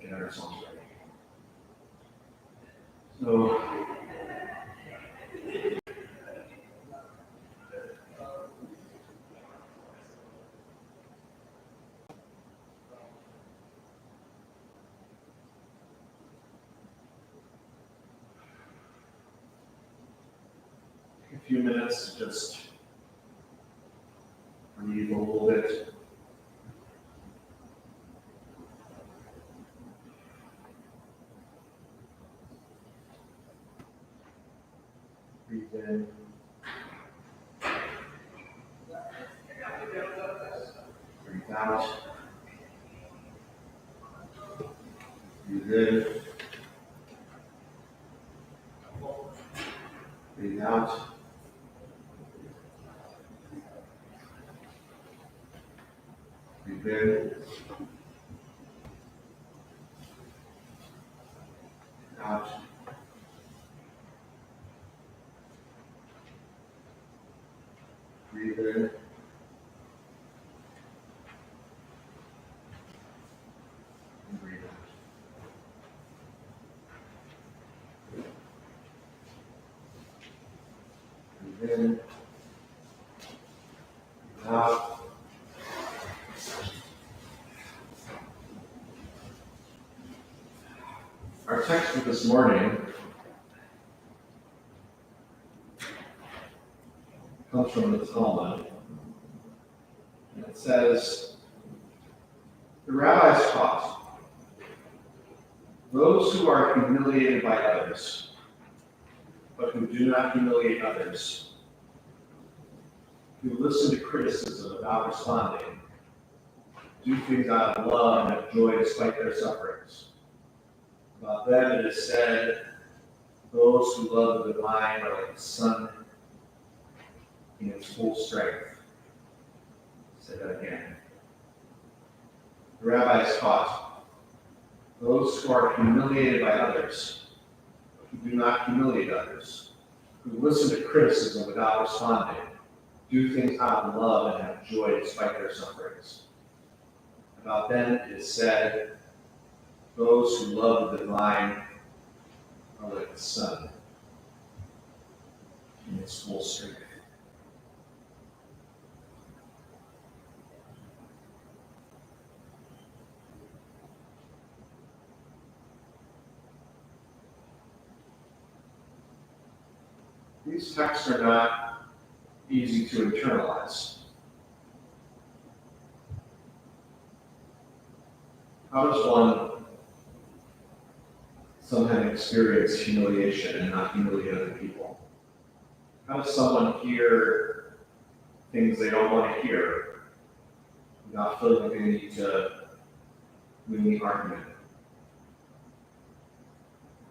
get ourselves ready. So, a few minutes to just breathe a little bit. Breathe in. Breathe out. Breathe in. Breathe out. Breathe in. Out. Breathe in. And breathe out. Breathe in. Breathe out. Our text for this morning comes from the Talmud, and it says, the rabbis taught, those who are humiliated by others, but who do not humiliate others, who listen to criticism without responding, do things out of love and have joy despite their sufferings. About them it is said, those who love the divine are like the sun in its full strength. Say that again. The rabbis taught, those who are humiliated by others, who do not humiliate others, who listen to criticism without responding, do things out of love and have joy despite their sufferings. About them it is said, those who love the divine are like the sun in its full strength. These texts are not easy to internalize. How does one somehow experience humiliation and not humiliate other people? How does someone hear things they don't want to hear without feeling like they need to win the argument?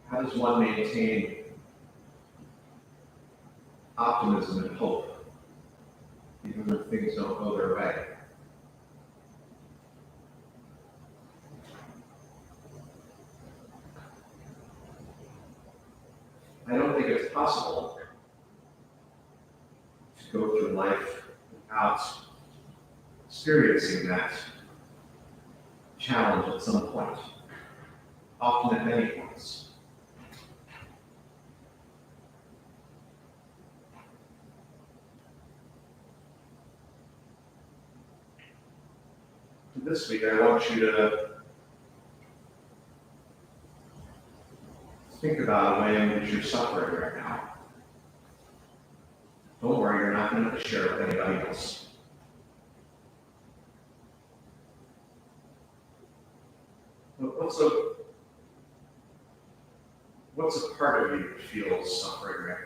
How does one maintain optimism and hope even when things don't go their way? I don't think it's possible to go through life without experiencing that challenge at some point, often at many points. This week, I want you to think about a way in which you're suffering right now. Don't worry, you're not going to have to share it with anybody else. But what's a part of you that feels suffering right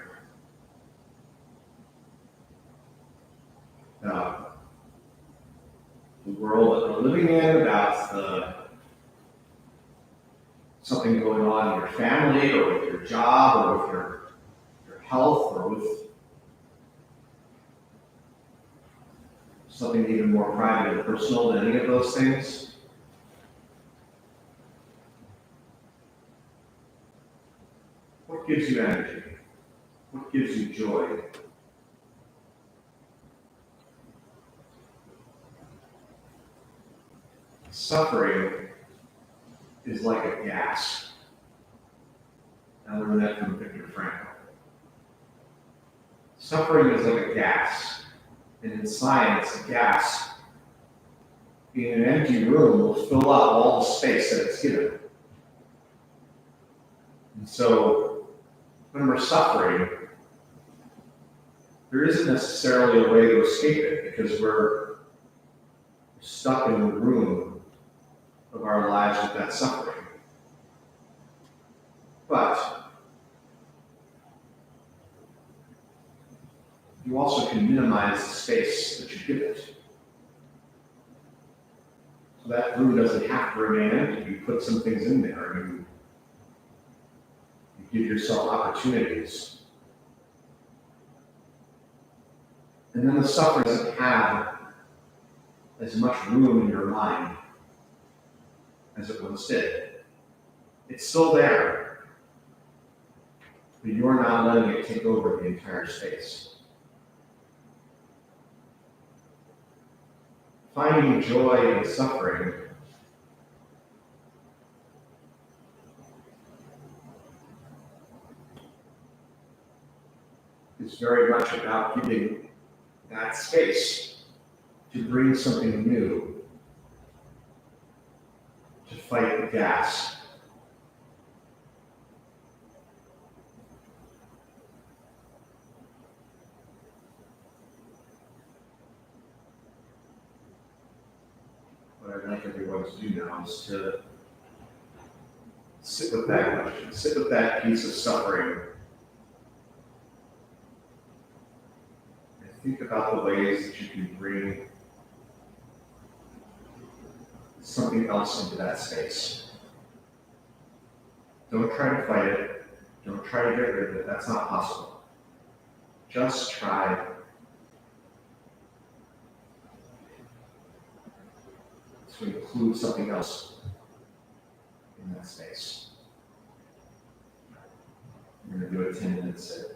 now? The world that we're living in, about something going on in your family or with your job or with your health or with something even more private and personal than any of those things. What gives you energy? What gives you joy? Suffering is like a gas. I learned that from Viktor Frankl. Suffering is like a gas. And in science, a gas in an empty room will fill up all the space that it's given. And so when we're suffering, there isn't necessarily a way to escape it because we're stuck in the room of our lives with that suffering. But you also can minimize the space that you give it. So that room doesn't have to remain empty. You put some things in there and you give yourself opportunities. And then the suffering doesn't have as much room in your mind as it once did. It's still there, but you're not letting it take over the entire space. Finding joy in suffering is very much about giving that space to bring something new, to fight the gas. What I'd like everyone to do now is to sit with that question, sit with that piece of suffering, and think about the ways that you can bring something else into that space. Don't try to fight it. Don't try to get rid of it. That's not possible. Just try to include something else in that space. We're going to do a 10-minute sit.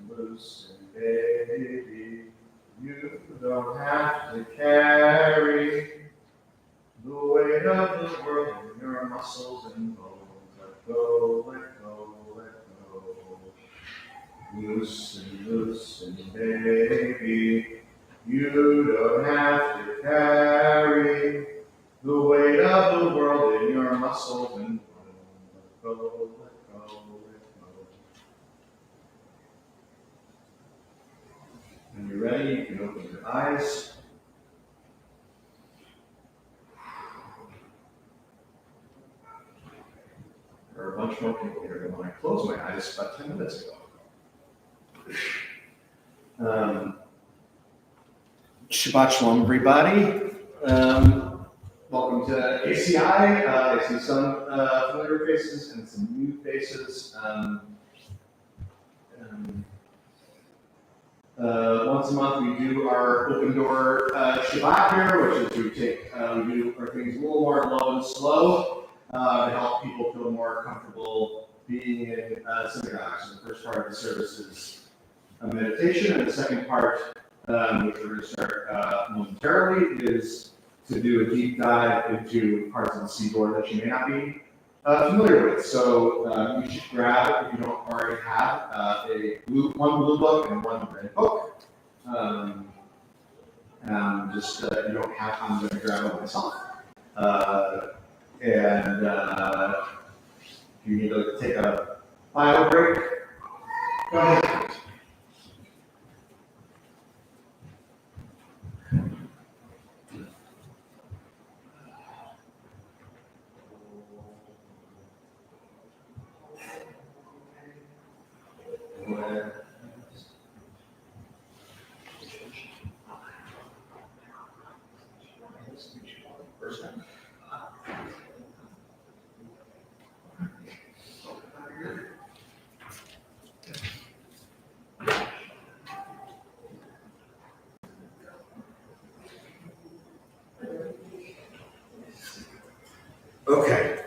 loosen, baby. You don't have to carry the weight of the world in your muscles and bones. Let go, let go, let go. Loosen, baby. You don't have to carry the weight of the world in your muscles and bones. Let go, let go, let go. When you're ready, you can open your eyes. There are a bunch more people here than when I closed my eyes about 10 minutes ago. Shabbat Shalom, everybody. Welcome to ACI. I see some familiar faces and some new faces. Once a month, we do our open door Shabbat here, which is we do our things a little more low and slow to help people feel more comfortable being in synagogues. So the first part of the service is a meditation, and the second part, which we're going to start momentarily, is to do a deep dive into parts of the Siddur that you may not be familiar with. So you should grab, if you don't already have, one blue book and one red book. You don't have, I'm going to grab it myself. If you need to take a bio break, go ahead. Okay.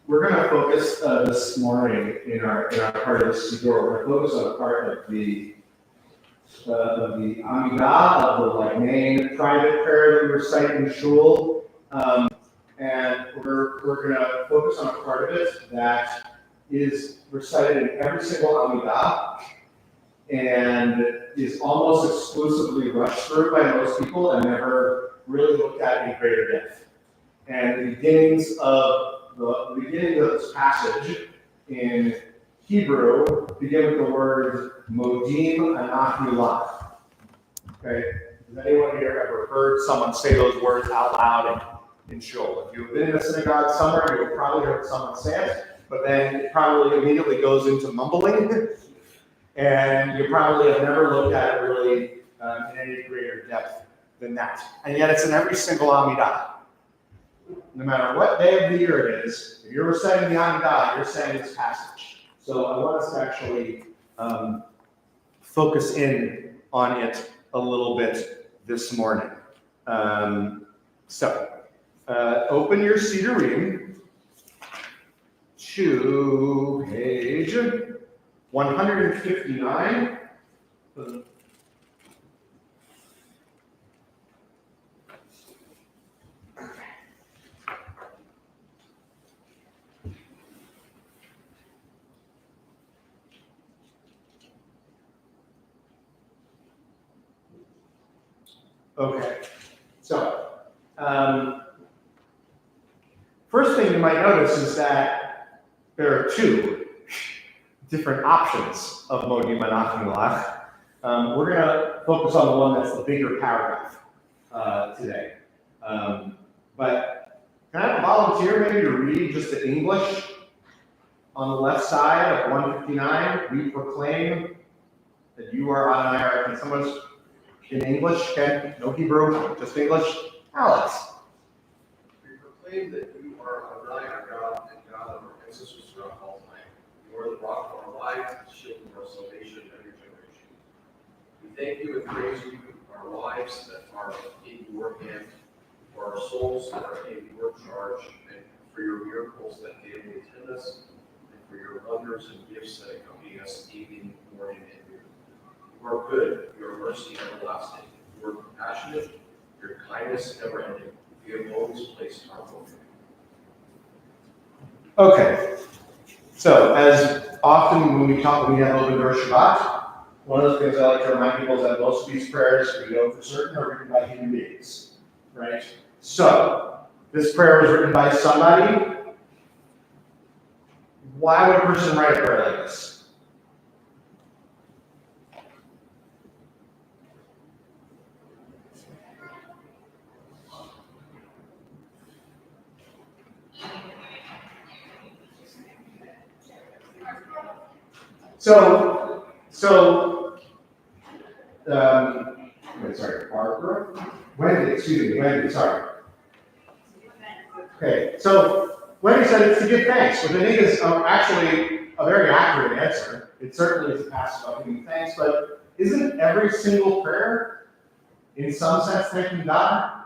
We're going to focus this morning in our part of the Siddur. We're going to focus on a part of the Amidah, of the main private prayer that we recite in Shul, and we're going to focus on a part of it that is recited in every single Amidah and is almost exclusively rushed through by most people and never really looked at in greater depth. And the beginnings of this passage in Hebrew begin with the word modim anachnu lach. Okay? Has anyone here ever heard someone say those words out loud in shul? If you've been in a synagogue somewhere, you've probably heard someone say it, but then it probably immediately goes into mumbling, and you probably have never looked at it really in any greater depth than that. And yet it's in every single Amidah. No matter what day of the year it is, if you're reciting the Amidah, you're saying this passage. So I want us to actually focus in on it a little bit this morning. Open your Siddurim to page 159. Okay, so first thing you might notice is that there are two different options of modim anachnu lach. We're going to focus on the one that's the bigger paragraph today. But can I have a volunteer maybe to read just the English on the left side of 159? We proclaim that you are Adonai. Can someone in English? Ken? No Hebrew, just English. Alex. We proclaim that you are Adonai, our God, and God of our ancestors throughout all time. You are the rock of our lives, the shield of our salvation in every generation. We thank you and praise you for our lives that are in your hand, for our souls that are in your charge, and for your miracles that daily attend us, and for your wonders and gifts that accompany us evening, morning, and noon. You are good, your mercy everlasting. You are compassionate, your kindness never ending. You have always placed our hope in you. Okay. So, as often when we have open door Shabbat, one of the things I like to remind people is that most of these prayers, we know for certain, are written by human beings, right? So, this prayer was written by somebody. Why would a person write a prayer like this? Wendy, sorry. Okay, so Wendy said it's to give thanks, which I think is actually a very accurate answer. It certainly is a passage about giving thanks, but isn't every single prayer, in some sense, thanking God?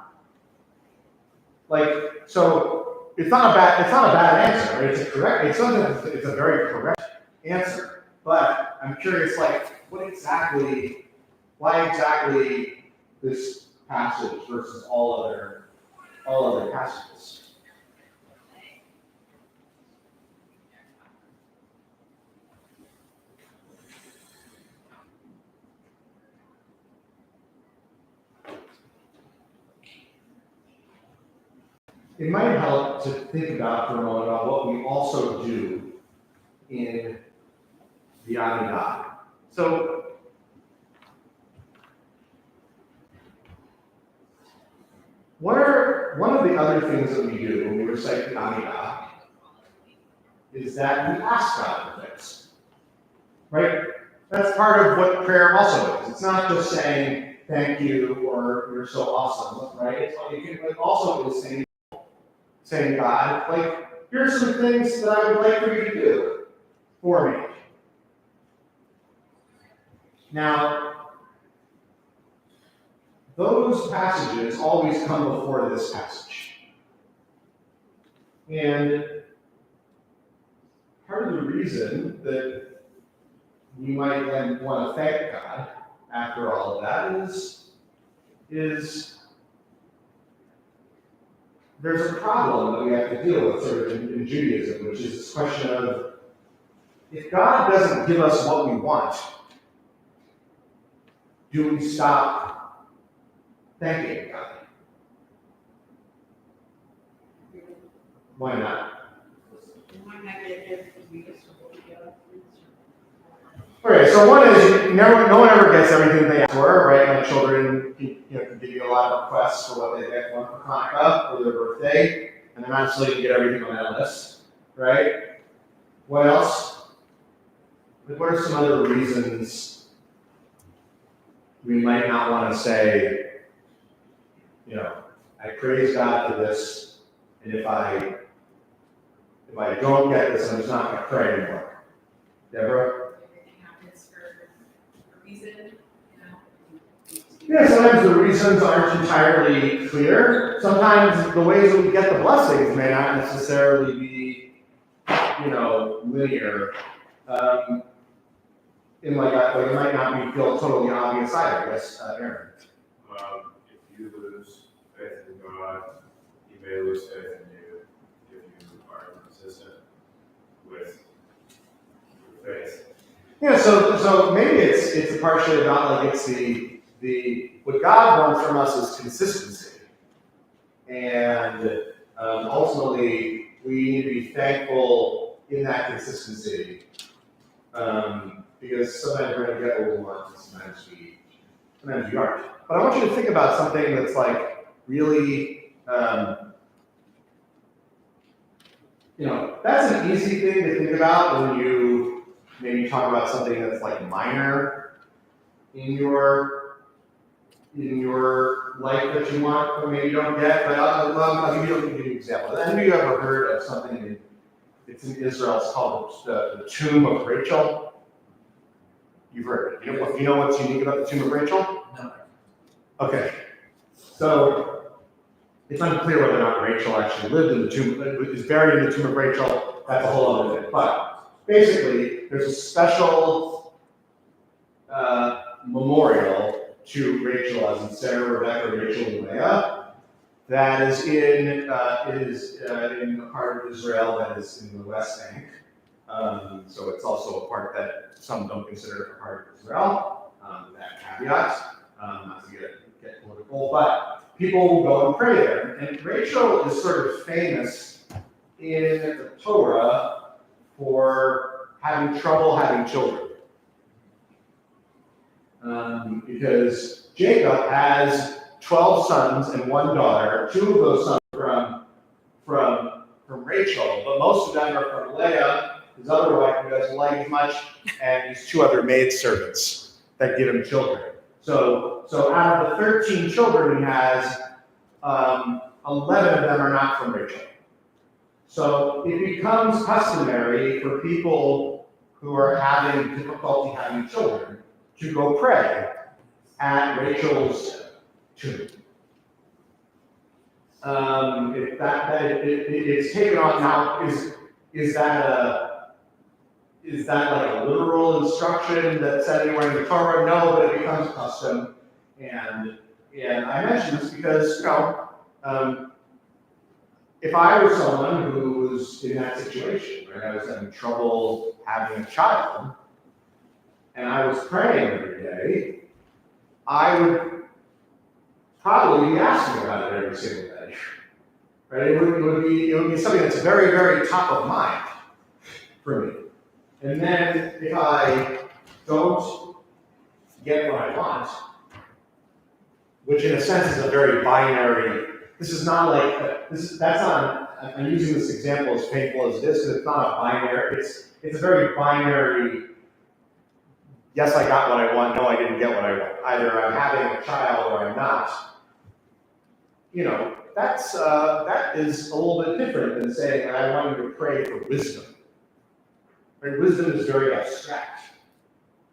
Like, so it's not a bad answer, right? It's a very correct answer. But I'm curious, like, why exactly this passage versus all other passages? It might help to think about for a moment about what we also do in the Amidah. So, one of the other things that we do when we recite the Amidah is that we ask God for things, right? That's part of what prayer also is. It's not just saying thank you or you're so awesome, right? It also is saying God, like, here's some things that I would like for you to do for me. Now, those passages always come before this passage. And part of the reason that we might then want to thank God after all of that is there's a problem that we have to deal with sort of in Judaism, which is this question of, if God doesn't give us what we want, do we stop thanking God? Why not? Okay, so one is no one ever gets everything they ask for, right? My children can give you a lot of requests for what they want for Hanukkah or their birthday, and they're not necessarily going to get everything on that list, right? What else? What are some other reasons we might not want to say, I praise God for this, and if I don't get this, I'm just not going to pray anymore. Deborah? Everything happens for a reason, Yeah, sometimes the reasons aren't entirely clear. Sometimes the ways that we get the blessings may not necessarily be, linear. It might not feel totally obvious either. Yes, Aaron. If you lose faith in God, He may lose faith in you if you are inconsistent with your faith. Yeah, so maybe it's partially about it's the what God wants from us is consistency, and ultimately we need to be thankful in that consistency, because sometimes we're going to get what we want, and sometimes we aren't. But I want you to think about something that's really, that's an easy thing to think about when you maybe talk about something that's minor in your life that you want, or maybe you don't get. But I'll give you an example. Have you ever heard of something? It's in Israel. It's called the Tomb of Rachel. You've heard it. You know what's unique about the Tomb of Rachel? No. Okay. So It's unclear whether or not Rachel actually lived in the tomb, is buried in the tomb of Rachel. That's a whole other thing. But basically, there's a special memorial to Rachel, as in Sarah, Rebecca, Rachel, and Leah, that is in a part of Israel that is in the West Bank. So it's also a part that some don't consider a part of Israel. That caveat, not to get political, but people will go and pray there. And Rachel is sort of famous in the Torah for having trouble having children. Because Jacob has 12 sons and one daughter. 2 of those sons are from Rachel, but most of them are from Leah, his other wife, who doesn't like as much, and his 2 other maidservants that give him children. So out of the 13 children he has, 11 of them are not from Rachel. So it becomes customary for people who are having difficulty having children to go pray at Rachel's tomb. It's taken on now. Is that like a literal instruction that's said anywhere in the Torah? No, but it becomes custom. And I mention this because, if I were someone who was in that situation, right, I was having trouble having a child, and I was praying every day, I would probably be asking about it every single day. Right? It would be something that's very, very top of mind for me. And then if I don't get what I want, which in a sense is a very binary, this is not like, that's not, I'm using this example as painful as it is, because it's not a binary, it's a very binary, yes, I got what I want, no, I didn't get what I want. Either I'm having a child or I'm not. That is a little bit different than saying I want you to pray for wisdom. Right? Wisdom is very abstract.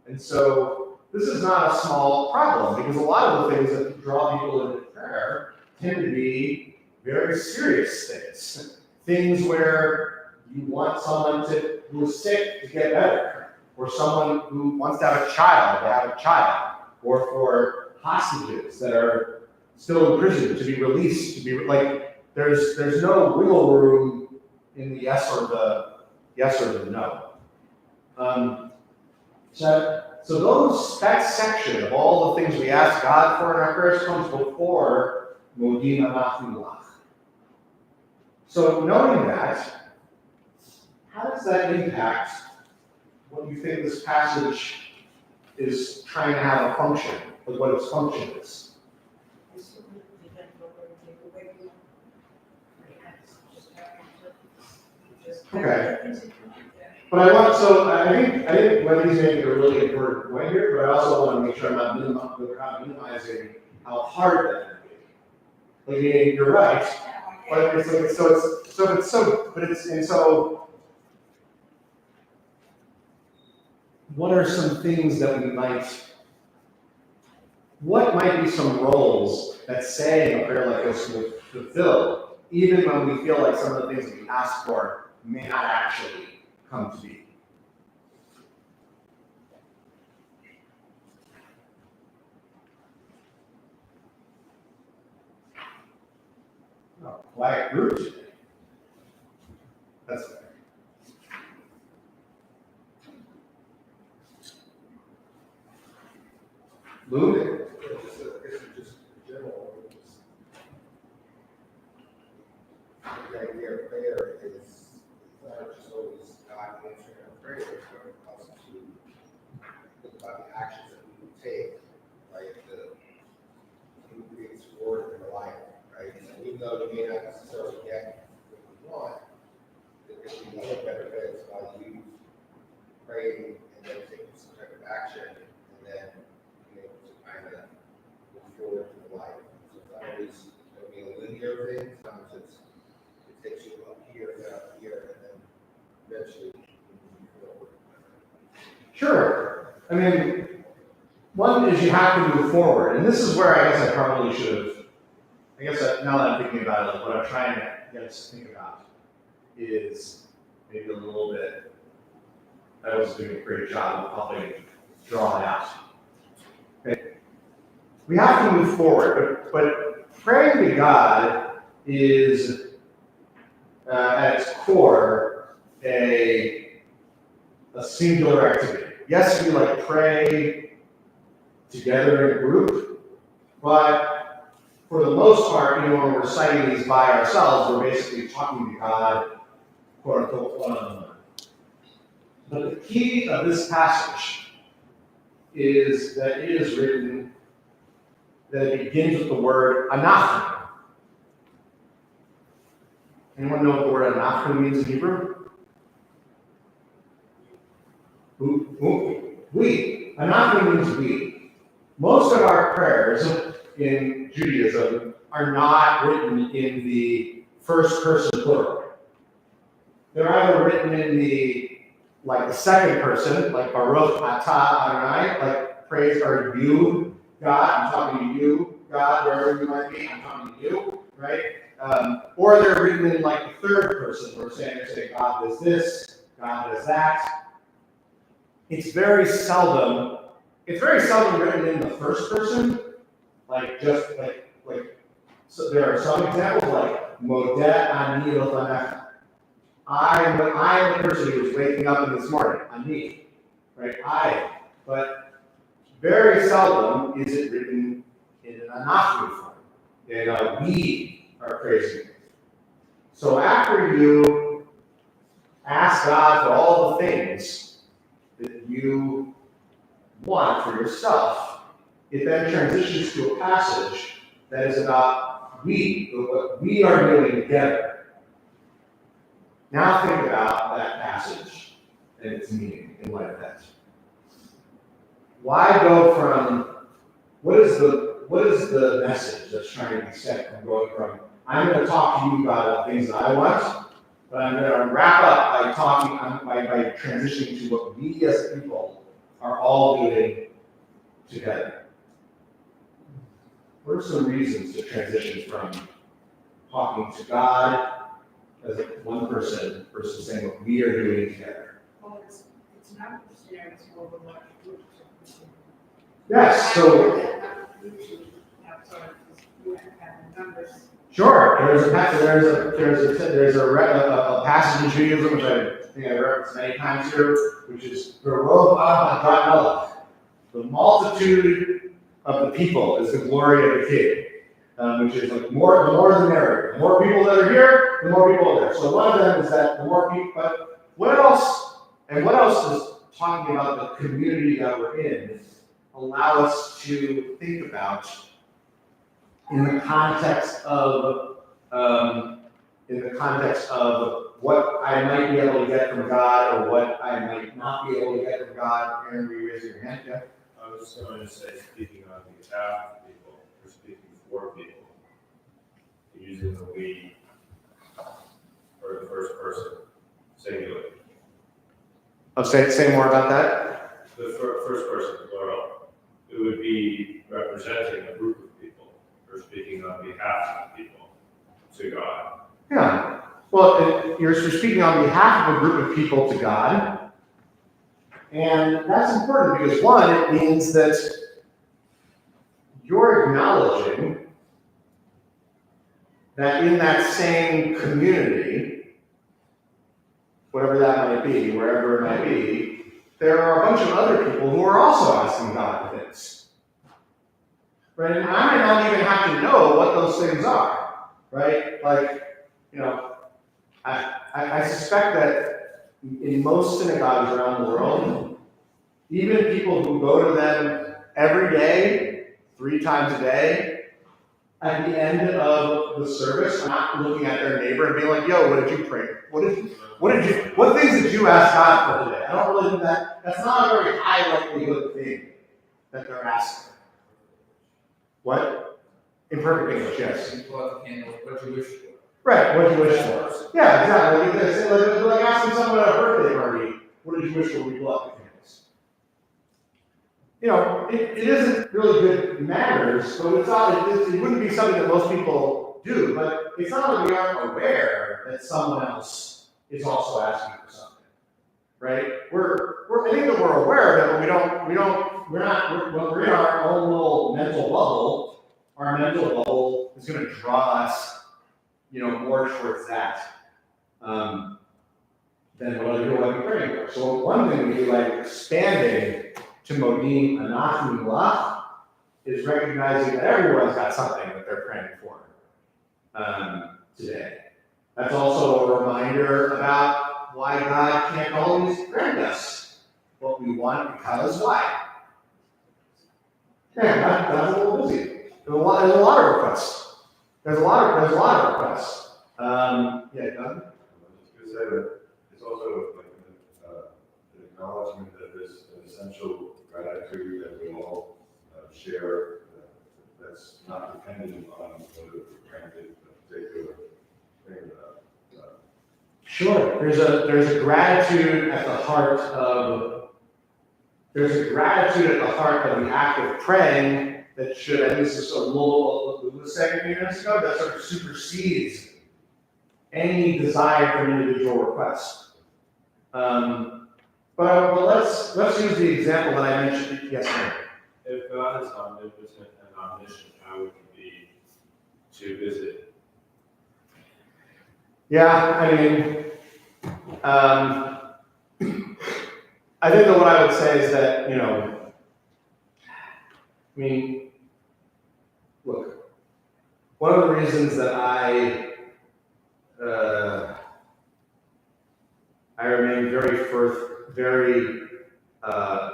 And so this is not a small problem, because a lot of the things that draw people into prayer tend to be very serious things. Things where you want someone who is sick to get better, or someone who wants to have a child to have a child, or for hostages that are still in prison to be released, to be like, there's no wiggle room in the yes or the no. So that section of all the things we ask God for in our prayers comes before Modim Anachu Lach. So knowing that, how does that impact what you think this passage is trying to have a function, like what its function is? Okay. But I think Wendy's making a really important point here, but I also want to make sure I'm not minimizing how hard that can be. Like, you're right, but what are some things that what might be some roles that saying a prayer like this will fulfill, even when we feel like some of the things that we ask for may not actually come to be? Oh, quiet group today. That's fair. Lou? Just general. The idea of prayer is not just always God answering our prayers, but also to think about the actions that we would take, right? The ingredients forward in our life, right? And even though we may not necessarily get what we want, there could be other benefits by you praying and then taking some type of action and then being able to kind of move forward in the life. So it's not always going to be a linear thing. Sometimes it takes you up here, down here, and then eventually move forward. Sure. I mean, one is you have to move forward, and this is where I guess I probably should have I guess now that I'm thinking about it, like what I'm trying to get us to think about is maybe a little bit, I was doing a great job of helping draw it out. Okay. We have to move forward, but praying to God is at its core a singular activity. Yes, we like pray together in a group, but for the most part, when we're reciting these by ourselves, we're basically talking to God, quote unquote, one on one. But the key of this passage is that it is written that it begins with the word anachnu. Anyone know what the word anachnu means in Hebrew? We. Anachnu means we. Most of our prayers in Judaism are not written in the first person plural. They're either written in the second person, like Baruch Atah Adonai, like praise are you, God, I'm talking to you, God, wherever you might be, I'm talking to you, right? Or they're written in like the third person, where they're saying God does this, God does that. It's very seldom written in the first person, so there are some examples like Modeh Ani Lefanecha. I am the person who is waking up in this morning. Ani, right? But very seldom is it written in an anachnu form. And we are praising. So after you ask God for all the things that you want for yourself, it then transitions to a passage that is about what we are doing together. Now think about that passage and its meaning in light of that. Why go from what is the message that's trying to be sent from going from I'm going to talk to you about the things that I want, but I'm going to wrap up by transitioning to what we as people are all doing together. What are some reasons to transition from talking to God as one person versus saying what we are doing together? Well, it's not just it's more of a large group. Yes, so sure. There's a passage in Judaism which I think I've referenced many times here, which is the multitude of the people is the glory of the King, which is like the more the merrier. The more people that are here, the more people are there. So one of them is that the more people. But what else? And what else is talking about the community that we're in allow us to think about in the context of what I might be able to get from God or what I might not be able to get from God? Aaron, will you raise your hand? Yeah. I was going to say, speaking on behalf of people, or speaking for people, using the we for the first person, singular. Oh, say more about that. The first person, plural. It would be representing a group of people, or speaking on behalf of people to God. Yeah. Well, you're speaking on behalf of a group of people to God. And that's important because, one, it means that you're acknowledging that in that same community, whatever that might be, wherever it might be, there are a bunch of other people who are also asking God for things. Right? And I might not even have to know what those things are. Right? I suspect that in most synagogues around the world, even people who go to them every day, 3 times a day, at the end of the service, are not looking at their neighbor and being like, "Yo, what did you pray? What things did you ask God for today?" I don't really think that's not a very high likelihood thing that they're asking. What? Imperfect English, yes. You blow out the candle, what you wish for. Right, what did you wish for? Yeah, exactly. Like asking someone at a birthday party, what did you wish for? We blow out the candles. it isn't really good manners, so it's not, it wouldn't be something that most people do, but it's not that we aren't aware that someone else is also asking for something, right? I think that we're aware of it, but when we're in our own little mental bubble, our mental bubble is going to draw us, more towards that, than what other people might be praying for. So one thing we do, like expanding to Modim Anachim Lach, is recognizing that everyone's got something that they're praying for today. That's also a reminder about why God can't always grant us what we want, because why? Yeah, God's a little busy. There's a lot of requests. There's a lot of requests. Yeah, Doug? I was just gonna say that it's also like an acknowledgement that there's an essential gratitude that we all share, that's not dependent on whether we're granted a particular thing or not. Sure. There's a gratitude at the heart of the act of praying that should, and this is a little what Lou was saying a few minutes ago, that sort of supersedes any desire for an individual request. But let's use the example that I mentioned. Yes, ma'am. If God is omnipotent and omniscient, how would he be to visit? Yeah, I mean, I think that what I would say is that, look, one of the reasons that I remain very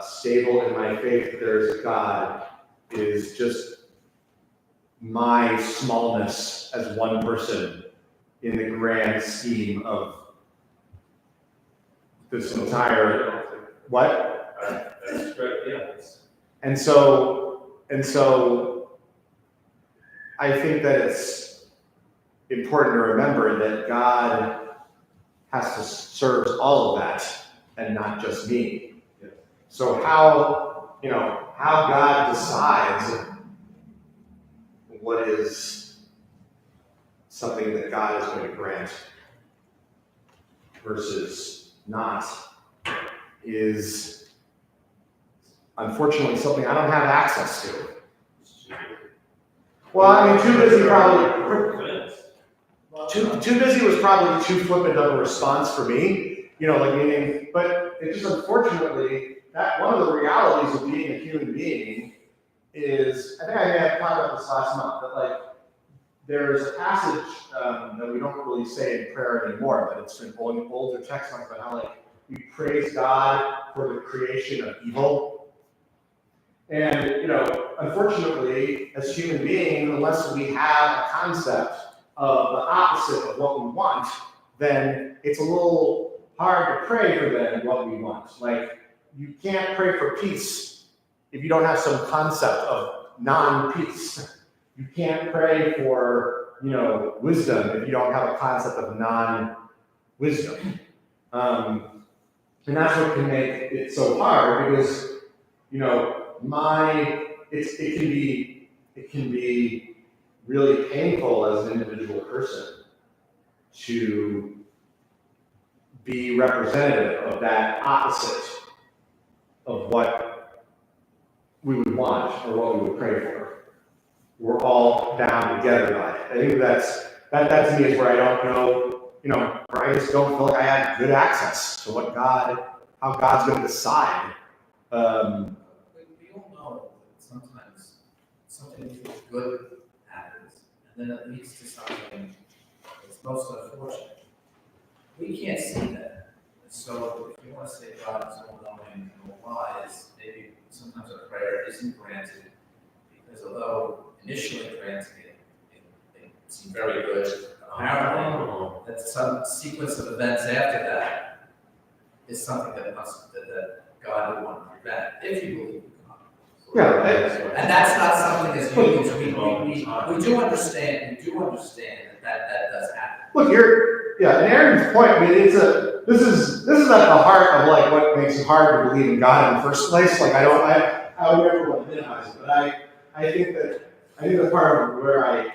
stable in my faith that there is a God is just my smallness as one person in the grand scheme of this entire what? That's great, yeah. And so I think that it's important to remember that God has to serve all of that and not just me. Yeah. So how God decides what is something that God is going to grant versus not is unfortunately something I don't have access to. Well, I mean, too busy was probably too flippant of a response for me, meaning, but it's just unfortunately that one of the realities of being a human being is, I think I may have talked about this last month, that there's a passage that we don't really say in prayer anymore, but it's in older texts about how we praise God for the creation of evil. And, unfortunately, as human beings, unless we have a concept of the opposite of what we want, then it's a little hard to pray for then what we want. You can't pray for peace if you don't have some concept of non-peace. You can't pray for, wisdom if you don't have a concept of non-wisdom. And that's what can make it so hard because, it can be really painful as an individual person to be representative of that opposite of what we would want or what we would pray for. We're all down together by it. I think that to me is where I don't know, where I just don't feel like I have good access to how God's going to decide. We all know that sometimes something we feel good happens, and then it leads to something that's most unfortunate. We can't see that. So if you want to say God is all-knowing and all-wise, maybe sometimes a prayer isn't granted because although initially granting it seemed very good, apparently that some sequence of events after that is something that God would want to prevent, if you believe in God. Yeah. And that's not something as humans we do understand that does happen. Look, and Aaron's point, I mean, this is at the heart of what makes it hard to believe in God in the first place. I I would never want to minimize it, but I think that part of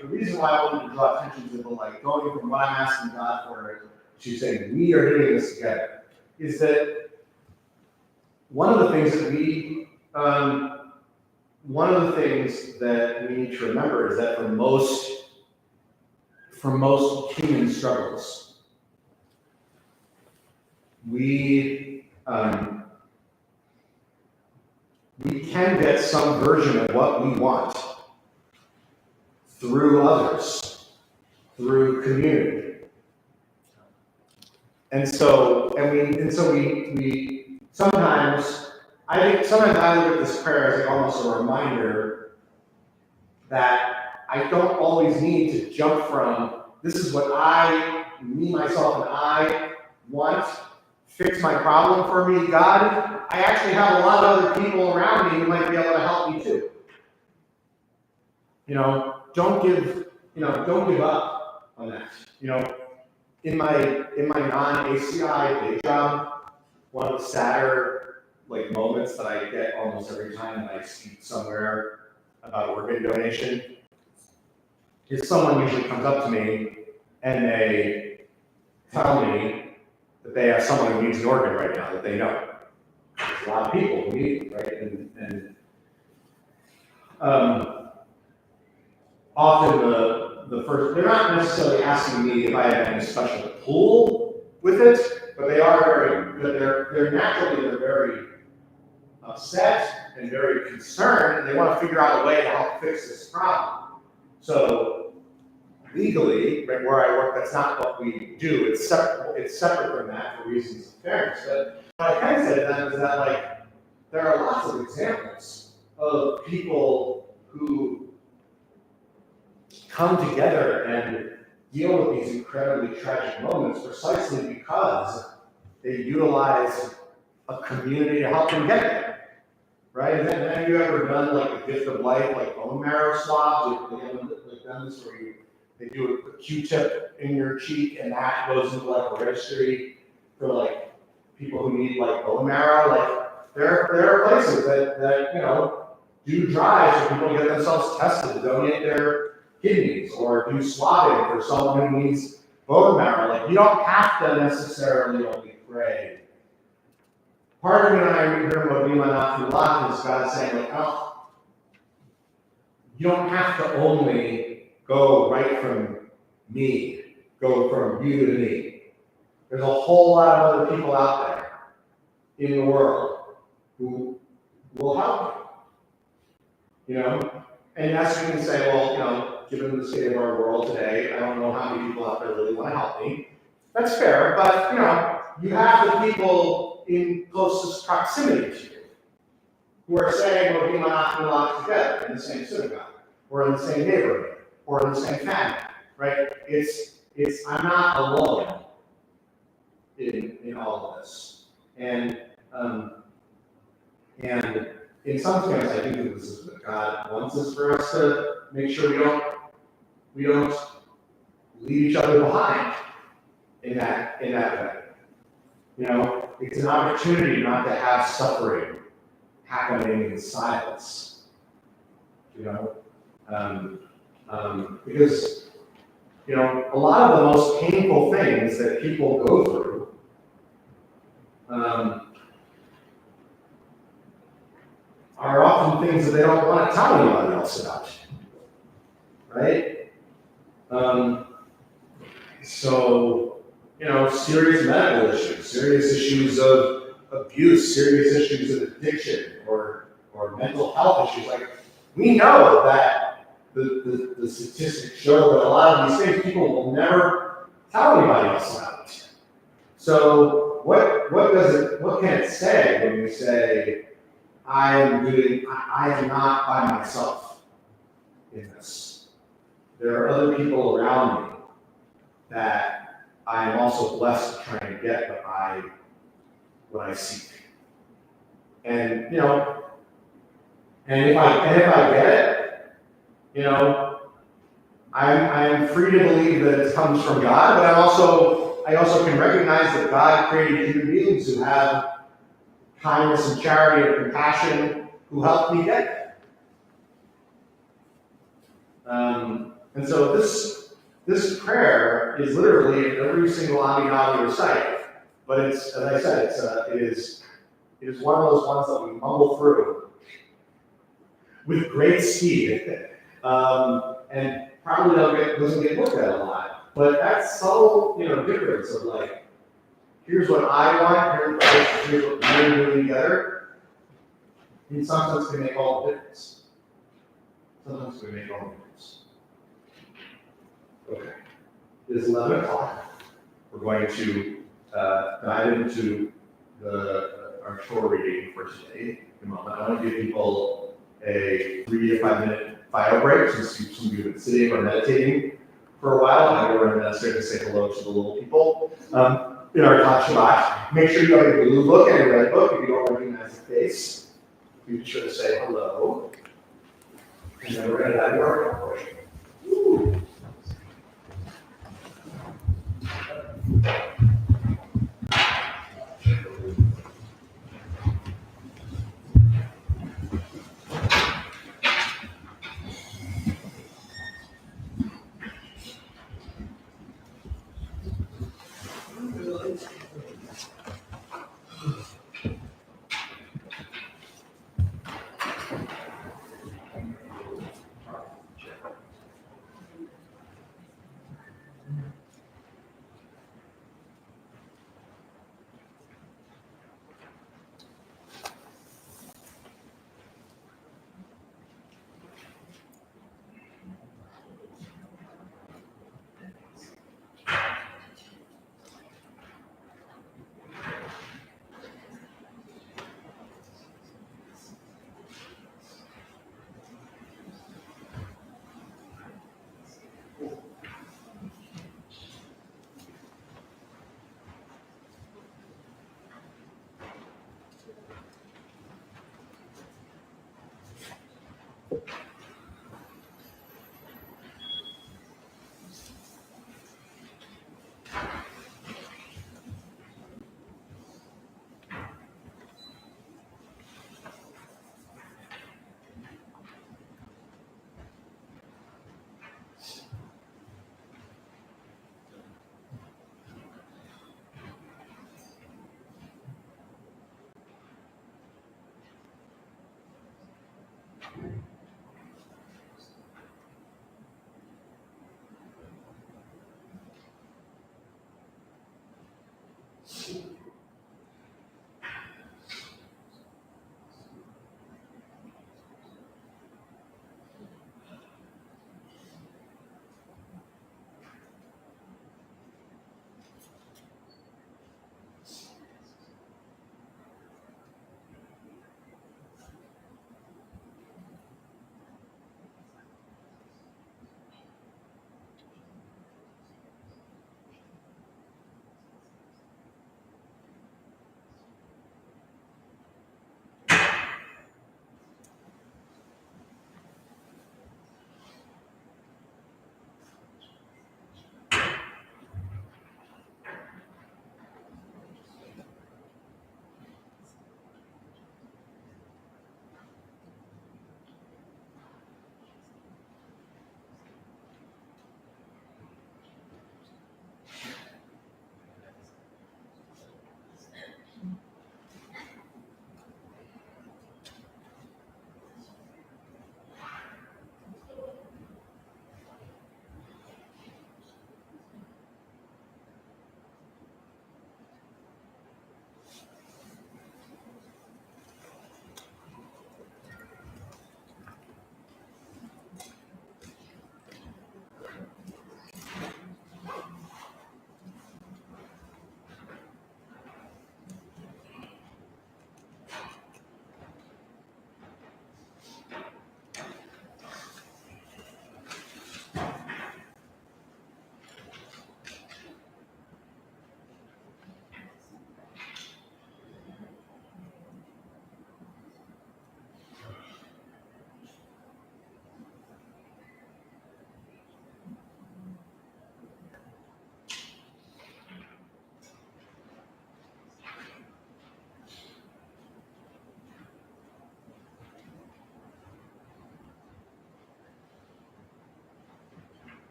the reason why I wanted to draw attention to the, like, going from what I'm asking God for to saying we are doing this together, is that one of the things that we need to remember is that for most human struggles, we can get some version of what we want through others, through community. And so we sometimes I look at this prayer as like almost a reminder that I don't always need to jump from this is what me, myself, and I want, fix my problem for me, God. I actually have a lot of other people around me who might be able to help me too. Don't give up on that. In my non-ACI day job, one of the sadder moments that I get almost every time that I speak somewhere about organ donation is someone usually comes up to me and they tell me that they have someone who needs an organ right now that they know. There's a lot of people who need it, right? And often the first, they're not necessarily asking me if I have any special pull with it, but they're very upset and very concerned, and they want to figure out a way to help fix this problem. So legally, right, where I work, that's not what we do. It's separate from that for reasons of fairness. But what I can say to them is that there are lots of examples of people who come together and deal with these incredibly tragic moments precisely because they utilize a community to help them get there. Right? And then have you ever done the gift of life, bone marrow swabs? They haven't done this where they do a Q-tip in your cheek and that goes into a registry for people who need bone marrow. There are places that do drives where people get themselves tested to donate their kidneys or do swabbing for someone who needs bone marrow. You don't have to necessarily only pray. Part of me when I read here what Bima Nafilah is God saying, you don't have to only go right from me, go from you to me. There's a whole lot of other people out there in the world who will help you. And yes, we can say, well, given the state of our world today, I don't know how many people out there really want to help me. That's fair, but you have the people in closest proximity to you who are saying we're being locked together in the same synagogue, or in the same neighborhood, or in the same family, right? I'm not alone in all of this. And in some sense, I think that this is what God wants us for us to make sure we don't leave each other behind in that way. It's an opportunity not to have suffering happening in silence. Because a lot of the most painful things that people go through are often things that they don't want to tell anyone else about, right? Serious medical issues, serious issues of abuse, serious issues of addiction, or mental health issues. We know that the statistics show that a lot of these things people will never tell anybody else about. So what can it say when you say, I am not by myself in this. There are other people around me that I am also blessed trying to get what I seek. And and if I get it, I am free to believe that it comes from God, but I also can recognize that God created human beings who have kindness and charity and compassion, who helped me get there. And so this prayer is literally in every single Amidah recite, but it's, as I said, it is one of those ones that we mumble through with great speed, and probably doesn't get looked at a lot. But that subtle, difference of like, here's what I want, here's what we're doing together, in some sense can make all the difference. Sometimes we make all the difference. Okay, it is 11 o'clock. We're going to dive into our Torah reading for today. In a moment, I want to give people a 3 to 5 minute bio break since some of you have been sitting or meditating for a while. And we're going to start to say hello to the little people in our Talk Shabbat. Make sure you have a blue book and a red book if you don't recognize the face. Be sure to say hello. And then we're going to dive into our portion. Woo.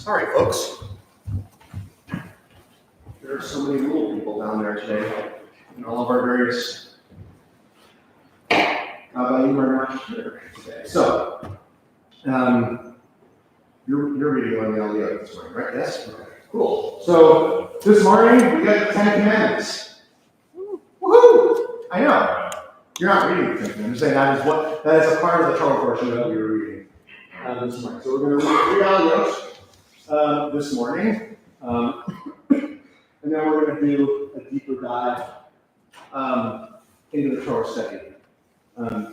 Sorry, folks. There are so many rule people down there today, and all of our various you are not here today. So, you're reading on the LDO this morning, right? Yes? Okay, cool. So, this morning, we got the 10 Commandments. Woohoo! I know. You're not reading the 10 Commandments. I'm saying that is a part of the Torah portion that we were reading this morning. So, we're going to read 3 LDOs this morning. And then we're going to do a deeper dive into the Torah study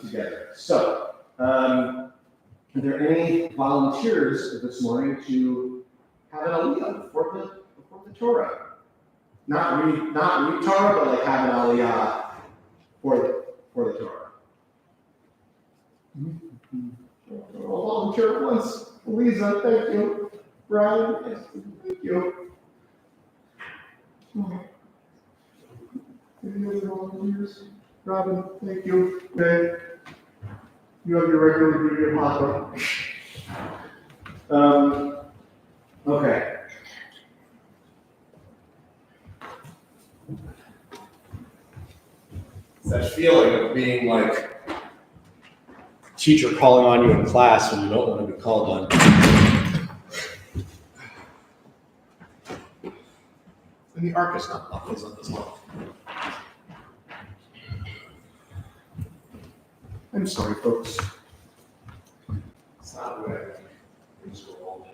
together. So, are there any volunteers this morning to have an aliyah before the Torah? Not read Torah, but like have an aliyah for the Torah. I'll volunteer at once. Lisa, thank you. Brian, yes, thank you. Any other volunteers? Robin, thank you. Okay. You have your regular duty of Papa. Okay. It's that feeling of being like a teacher calling on you in class when you don't want to be called on. And the arc is not up, it's not this long. I'm sorry, folks. It's not the way things roll.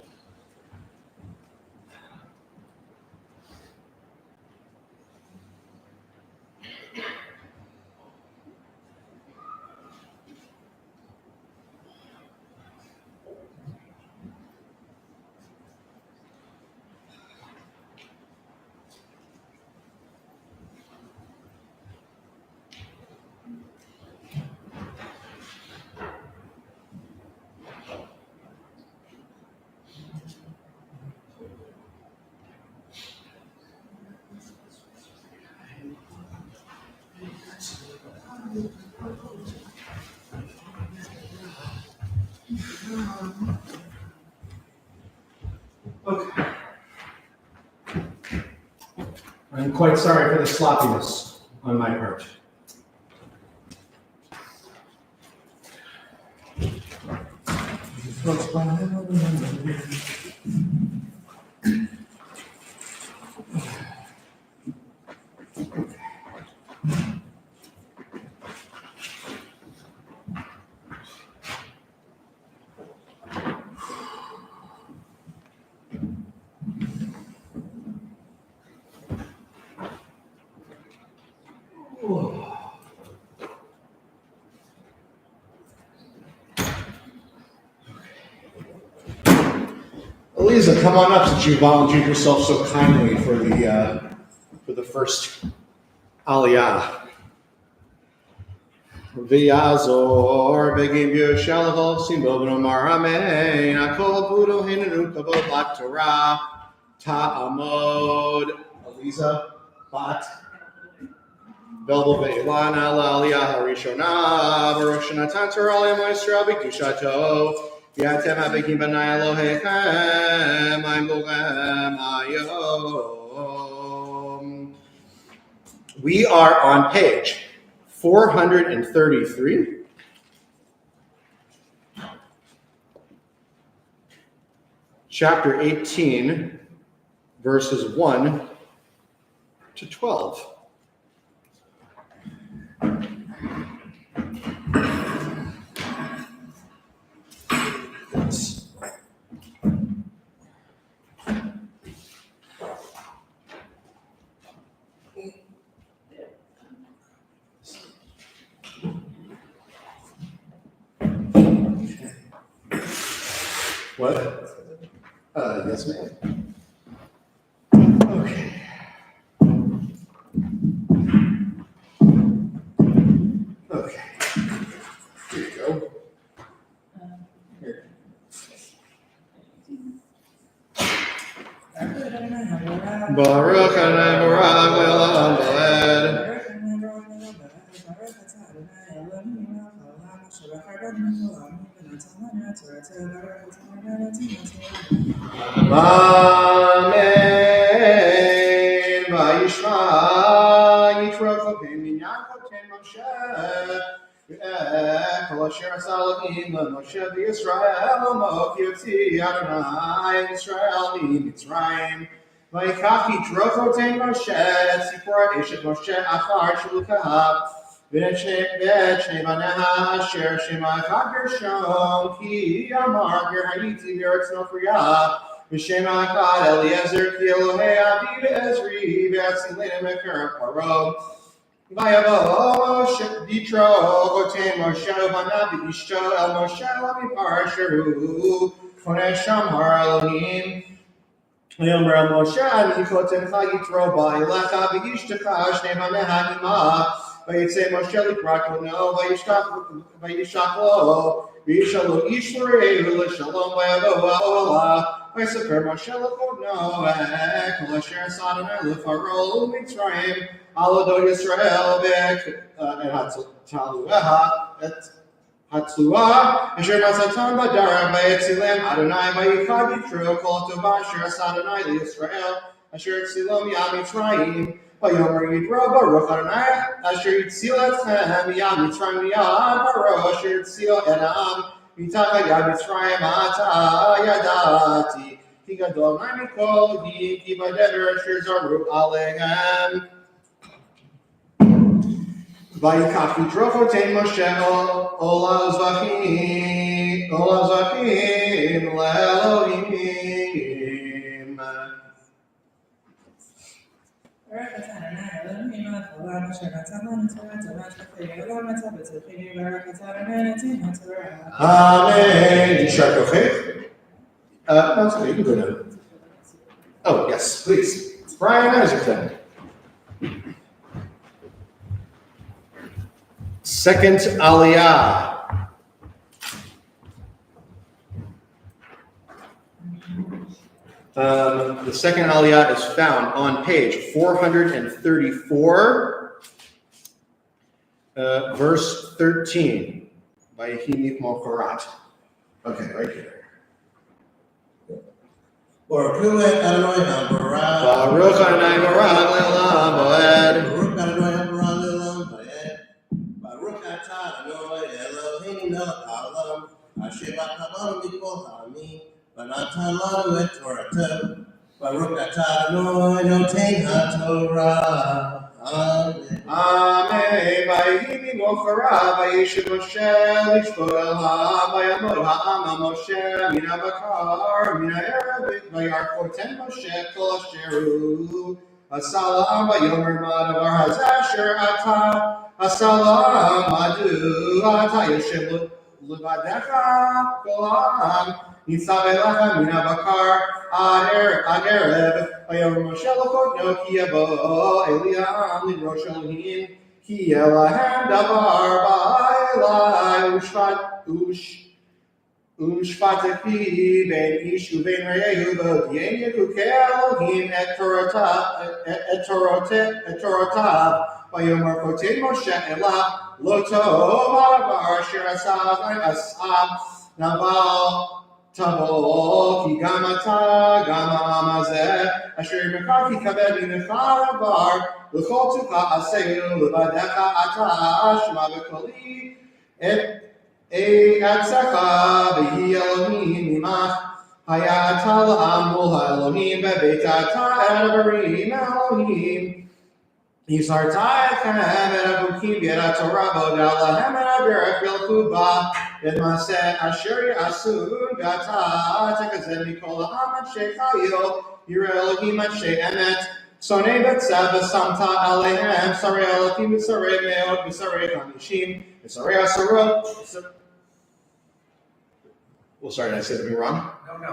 Okay. I'm quite sorry for the sloppiness on my part. Elisa, come on up since you volunteered yourself so kindly for the first aliyah. V'yazor begim yoshalach simbo v'nomar amen. Akol budo hinenu kavod lak Torah ta'amod. Elisa, bat. Velvo ve'ilana la'aliyah harishona v'rosh natan Torah le'mo Yisrael b'kedushato. Yatem ha'begim b'nai Elohechem I'm bogem ayom. We are on page 433. Chapter 18, verses 1 to 12. What? Yes, ma'am. Okay. Okay. Here you go. Here. Baruch Adonai Baruch Le'olam Va'ed. Amen. Vayishma Yitro Kohen Minyan Kohen Moshe. Kol asher asa Elohim leMoshe b'Yisrael Mo Yotzi Adonai Yisrael miMitzrayim. Vayikach Yitro Kohen Moshe Tzipor Eshet Moshe Achar Shulukah. ואת שני בניה אשר שמה אחד גרשום כי אמר גר הייתי בארץ נוכריה ושם אחד אליעזר כי אלוהי אבי ועזרי והצילני מכרם פרעה ויבוא יתרו חותן משה ובניו ואשתו אל משה למדבר אשר הוא חונה שם הר אלוהים ויאמר אל משה אני חותנך יתרו בא אליך ואשתך שני בניה עמה ויצא משה לקראת בנו וישק לו וישאלו איש לרעהו לשלום ויבוא אוהלה ויספר משה לקודנו כל אשר עשה אדוני לפרעה ולמצרים על עדות ישראל ואת התלויה אשר נשאתם בדרך ויצילם אדוני וייחד יתרו כל הטובה אשר עשה אדוני לישראל אשר הצילם מיד מצרים ויאמר יתרו ברוך אדוני אשר הציל אתכם מיד מצרים מיד פרעה אשר הציל את העם מתחת יד מצרים עתה ידעתי כי גדול מכל היא כי בדבר אשר זרעו עליהם ויקח יתרו חותן משה עולה זבחים לאלוהים Amen. יישר כוחך. No, it's okay. You can go now. Oh, yes, please. Brian Isaacson. Second Aliyah. The second Aliyah is found on page 434, verse 13, by Yehimith Mocharat. Okay, right here. Baruch Adonai HaBarak. Baruch Adonai Barak Le'olam Va'ed. Baruch Adonai HaBarak Le'olam Va'ed. Baruch Atah Adonai Eloheinu melech haolam asher b'aka banu mikol ha'amim v'natan lanu et Toratav. Baruch Atah Adonai noten haTorah. Amen. Amen. Vayihimi Mochara, Vayishev Moshe, Lishvot el ha'am, Vayamod ha'am Moshe, min ha'bakar, min ha'erev, Vayarchoten Moshe, kol asheru, Asalam, Vayomer ma'adavar hazeh asher atah, Asalam, adu, atah yoshev levadecha, kol ha'am, Nitzav elecha min ha'bakar, ad erev, Vayomer Moshe l'chodno, ki yavo Eliam lidrosh Elohim, ki elahem davar ba'elai, ushfateki ben ish uben re'ehu v'odien yekukei Elohim et Torotav, Vayomer chotei Moshe elav, lo tov ha'davar asher asam naval תבוא כי גם אתה, גם העם הזה, אשר ימך כי כבד ממך הדבר, לכל תוכה עשהו לבדך אתה, שמע בקולי, את עצך, ויהי אלוהים עמך, היה אתה לעם מול האלוהים, בבית אתה את הדברים האלוהים. הזהרת אתכם את החוקים ואת התורה והודעת להם את הדרך וילכו בה את מעשה אשר יעשו ואתה תכזה מכל העם אנשי חיל ירא אלוהים אנשי אמת שונאי בצע ושמת עליהם שרי אלוקים ושרי מאות ושרי 50 ושרי עשרות. Well, sorry, did I say something wrong? No.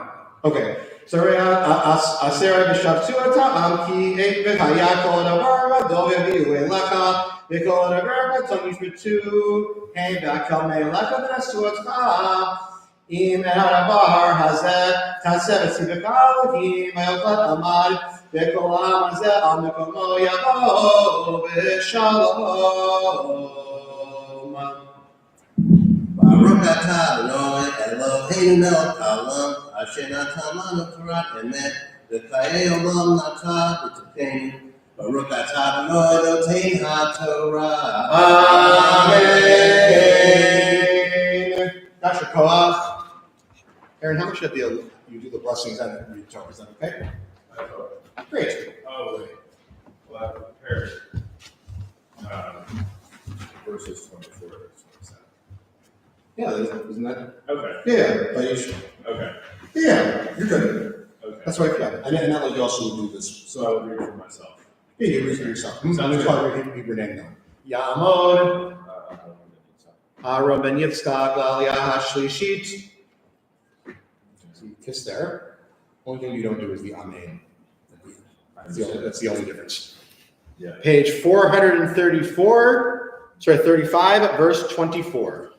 Okay. שרי עשרה ושבתו את העם כי עת והיה כל הדבר הדוב יביאו אליך וכל הדבר קטון ישבתו הם והקל מאליך ונשאו אותך אם את הדבר הזה תעשה בצבאך אלוהים ויוחד עמד וכל העם הזה על מקומו יבוא בשלום. Baruch Atah Adonai Eloheinu melech haolam Asher natan lanu Torat emet, v'chayei olam nata b'tokenu, Baruch atah Adonai Eloheinu haTorah. Amen. Dr. Koach. Aaron, how much of you do the blessings and read Torah? Is that okay? Great. Oh, wait. Well, I prepared verses 24 to 27. Yeah, isn't that? Okay. Yeah, but you should. Okay. Yeah, you're good. Okay. That's right. Yeah, and then you also do this. So I would read for myself. Yeah, you read for yourself. Sounds I'm good. going to read your name now. Yamod, Aaron ben Yitzchak, Lalia Hashlishit. So you kiss there. Only thing you don't do is the Amen. That's the only difference. Yeah. Page 35, verse 24.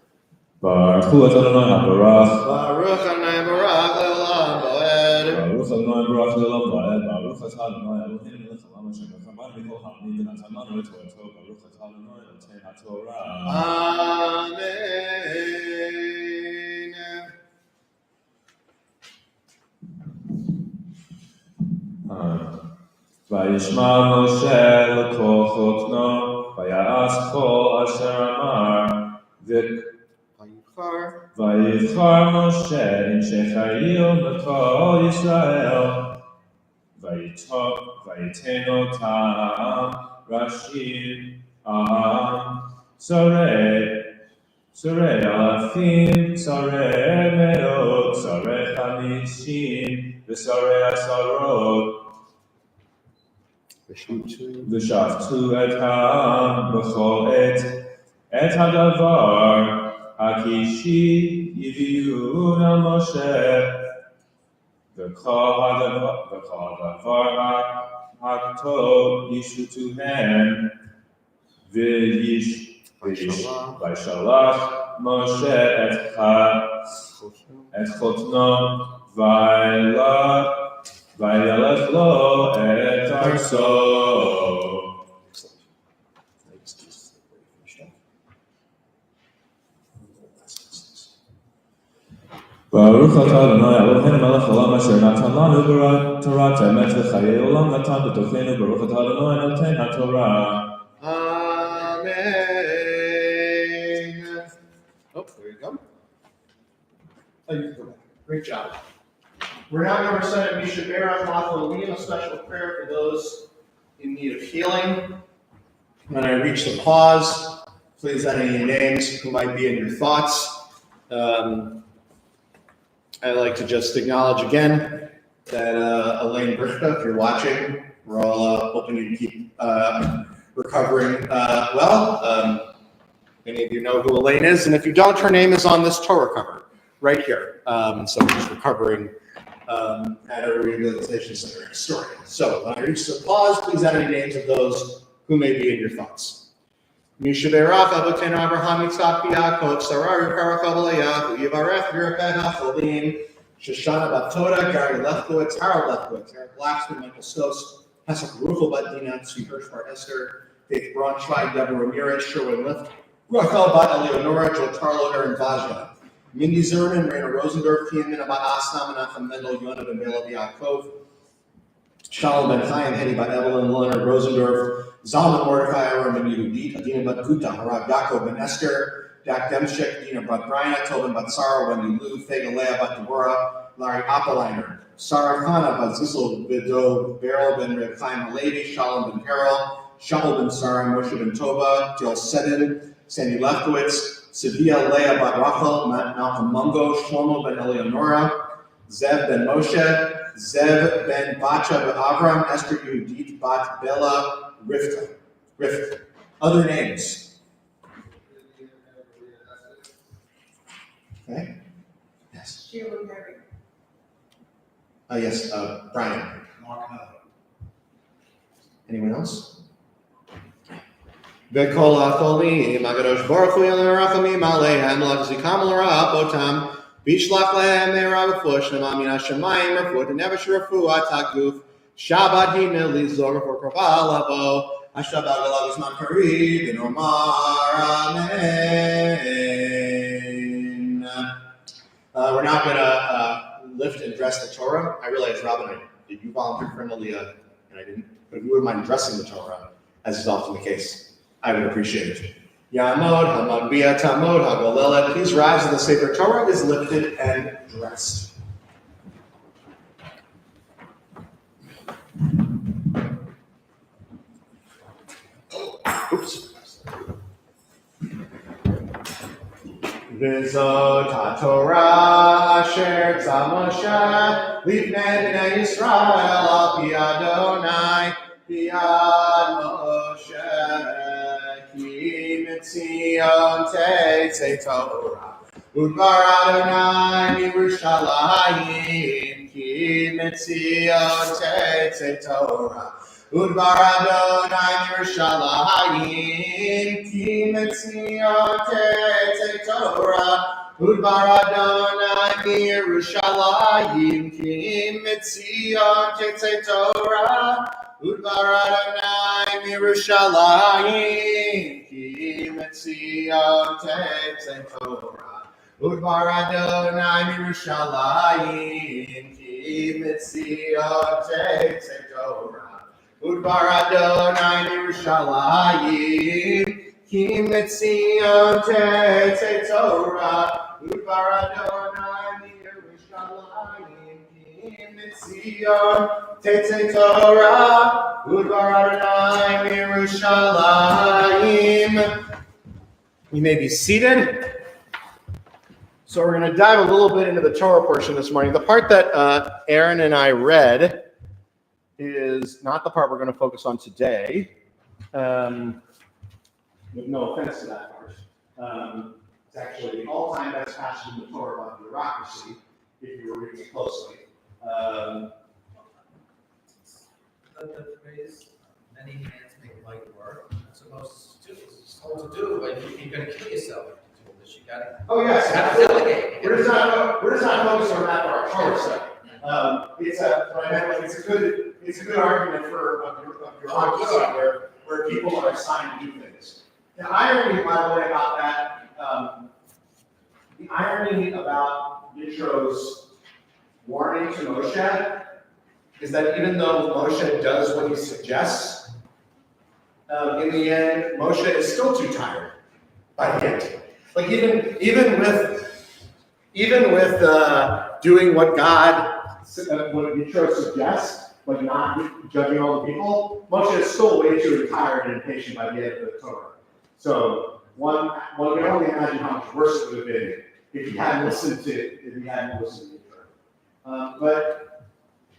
Baruch Adonai HaBarach. Baruch Adonai Barach Le'olam Bo'ed. Baruch Adonai Barach Le'olam Bo'ed. Baruch atah Adonai Eloheinu melech haolam asher nechemanu mikol ha'amim v'natan lanu et Torto. Baruch atah Adonai Eloheinu haTorah. Amen. Vayishma Moshe l'kol chotno, vaya'as kol asher amar, vayivchar Moshe in shechayil l'kol Yisrael, vayiten otam rashim sarei alafim, sarei meot, sarei chamishim, v'sarei asarot, ושפטו את העם בכל עת, את הדבר הקישי יביאון על משה, וכל הדבר הטוב ישותוהם, וישלח משה את חותנו, וילך לו את ארצו. ברוך אתה אדוני אלוהינו מלך העולם אשר נתן לנו תורת האמת וחיי עולם נתן בתוכנו. ברוך אתה אדוני נותן התורה. Amen. Oh, there you go. Thank you for that. Great job. We're now going to recite Misha Berach Lachalim, a special prayer for those in need of healing. When I reach the pause, please add any names who might be in your thoughts. I'd like to just acknowledge again that Elaine Brichka, if you're watching, we're all hoping you keep recovering well. Many of you know who Elaine is, and if you don't, her name is on this Torah cover right here. So she's recovering at a rehabilitation center in Astoria. So when I reach the pause, please add any names of those who may be in your thoughts. Misha Berach Avotenu Abraham Yitzchak Yaakov Sarar Yikarach Avalayahu Yivarech Yirapeh HaCholim Shoshana Bat Toda Gary Lefkowitz Harold Lefkowitz Eric Blacksman Michael Stos Hesek Rufel Bat Dina Tzvi Hirsch Bar Esther Faith Braunschweig Deborah Ramirez Sherwin Lift Rachel Bat Eleonora Joe Tarlo Aaron Vajra Mindy Zerman Raina Rosendorf Kiamin Bat Asna Menachem Mendel Yonah Ben Bela Yaakov Shalom Ben Chaim Hedi Bat Evelyn Leonard Rosendorf Zalman Mordechai Aaron Ben Yehudit Adina Bat Kuta Harav Yaakov Ben Esther Dak Demshek Dina Bat Brian Tobin Bat Sarah Wendy Lou Fega Leah Bat Deborah Larry Appeliner Sarah Khana Bat Zissel Bido Beryl Ben Reb Chaim Halevi Shalom Ben Carol Shaul Ben Sarah Moshe Ben Tova Jill Sedin Sandy Lefkowitz Sevilla Leah Bat Rachel Malcolm Mungo Shlomo Ben Eleonora Zev Ben Moshe Zev Ben Bacha Ben Avram Esther Yehudit Bat Bella Rivka. Other names. Okay. Yes. Sheila Mary. Yes. Brian. Anyone else? V'kol ha'cholim hakadosh baruch hu yalei rachamim aleihem l'chzikam l'ra'apotam v'yishlach lehem me'era v'fuah shlema min hashamayim refuah nefesh refuah taguf Shabbat hina lizor for lavo Hashabbat alav zman karib v'nomar amen. We're now going to lift and dress the Torah. I realize, Robin, did you volunteer for an aliyah? And I didn't. But if you wouldn't mind dressing the Torah, as is often the case, I would appreciate it. Yamod, Hamagbiya, Tamod, Hagolelet. Please rise as the Sefer Torah is lifted and dressed. Oops. V'zot HaTorah asher tzah Moshe lifnei bnei Yisrael al pi Adonai biyad Moshe ki mitzion tetzei Torah udvar Adonai miYerushalayim ki mitzion tetzei Torah Udvar Adonai Yerushalayim ki mitzion tetzei Torah. Udvar Adonai Yerushalayim ki mitzion tetzei Torah. Udvar Adonai Yerushalayim ki mitzion tetzei Torah. Udvar Adonai Yerushalayim ki mitzion tetzei Torah. Udvar Adonai Yerushalayim ki mitzion tetzei Torah. Udvar Adonai Yerushalayim ki mitzion tetzei Torah. Udvar Adonai Yerushalayim. You may be seated. So we're going to dive a little bit into the Torah portion this morning. The part that Aaron and I read is not the part we're going to focus on today. With no offense to that part. It's actually the all-time best passage in the Torah about bureaucracy, if you were reading it closely. The phrase, many hands make light work, that's supposed to do, but you're going to kill yourself if you do this. You got to. Oh yes, delegate. we're just not focused on that for our Torah study. It's a good argument for a bureaucracy where people are assigned to do things. The irony, by the way, about that, the irony about Yittro's warning to Moshe is that even though Moshe does what he suggests, in the end, Moshe is still too tired by the end. Like even with doing what Yitro suggests, like not judging all the people, Moshe is still way too tired and impatient by the end of the Torah. So one can only imagine how much worse it would have been if he hadn't listened to Yitro. But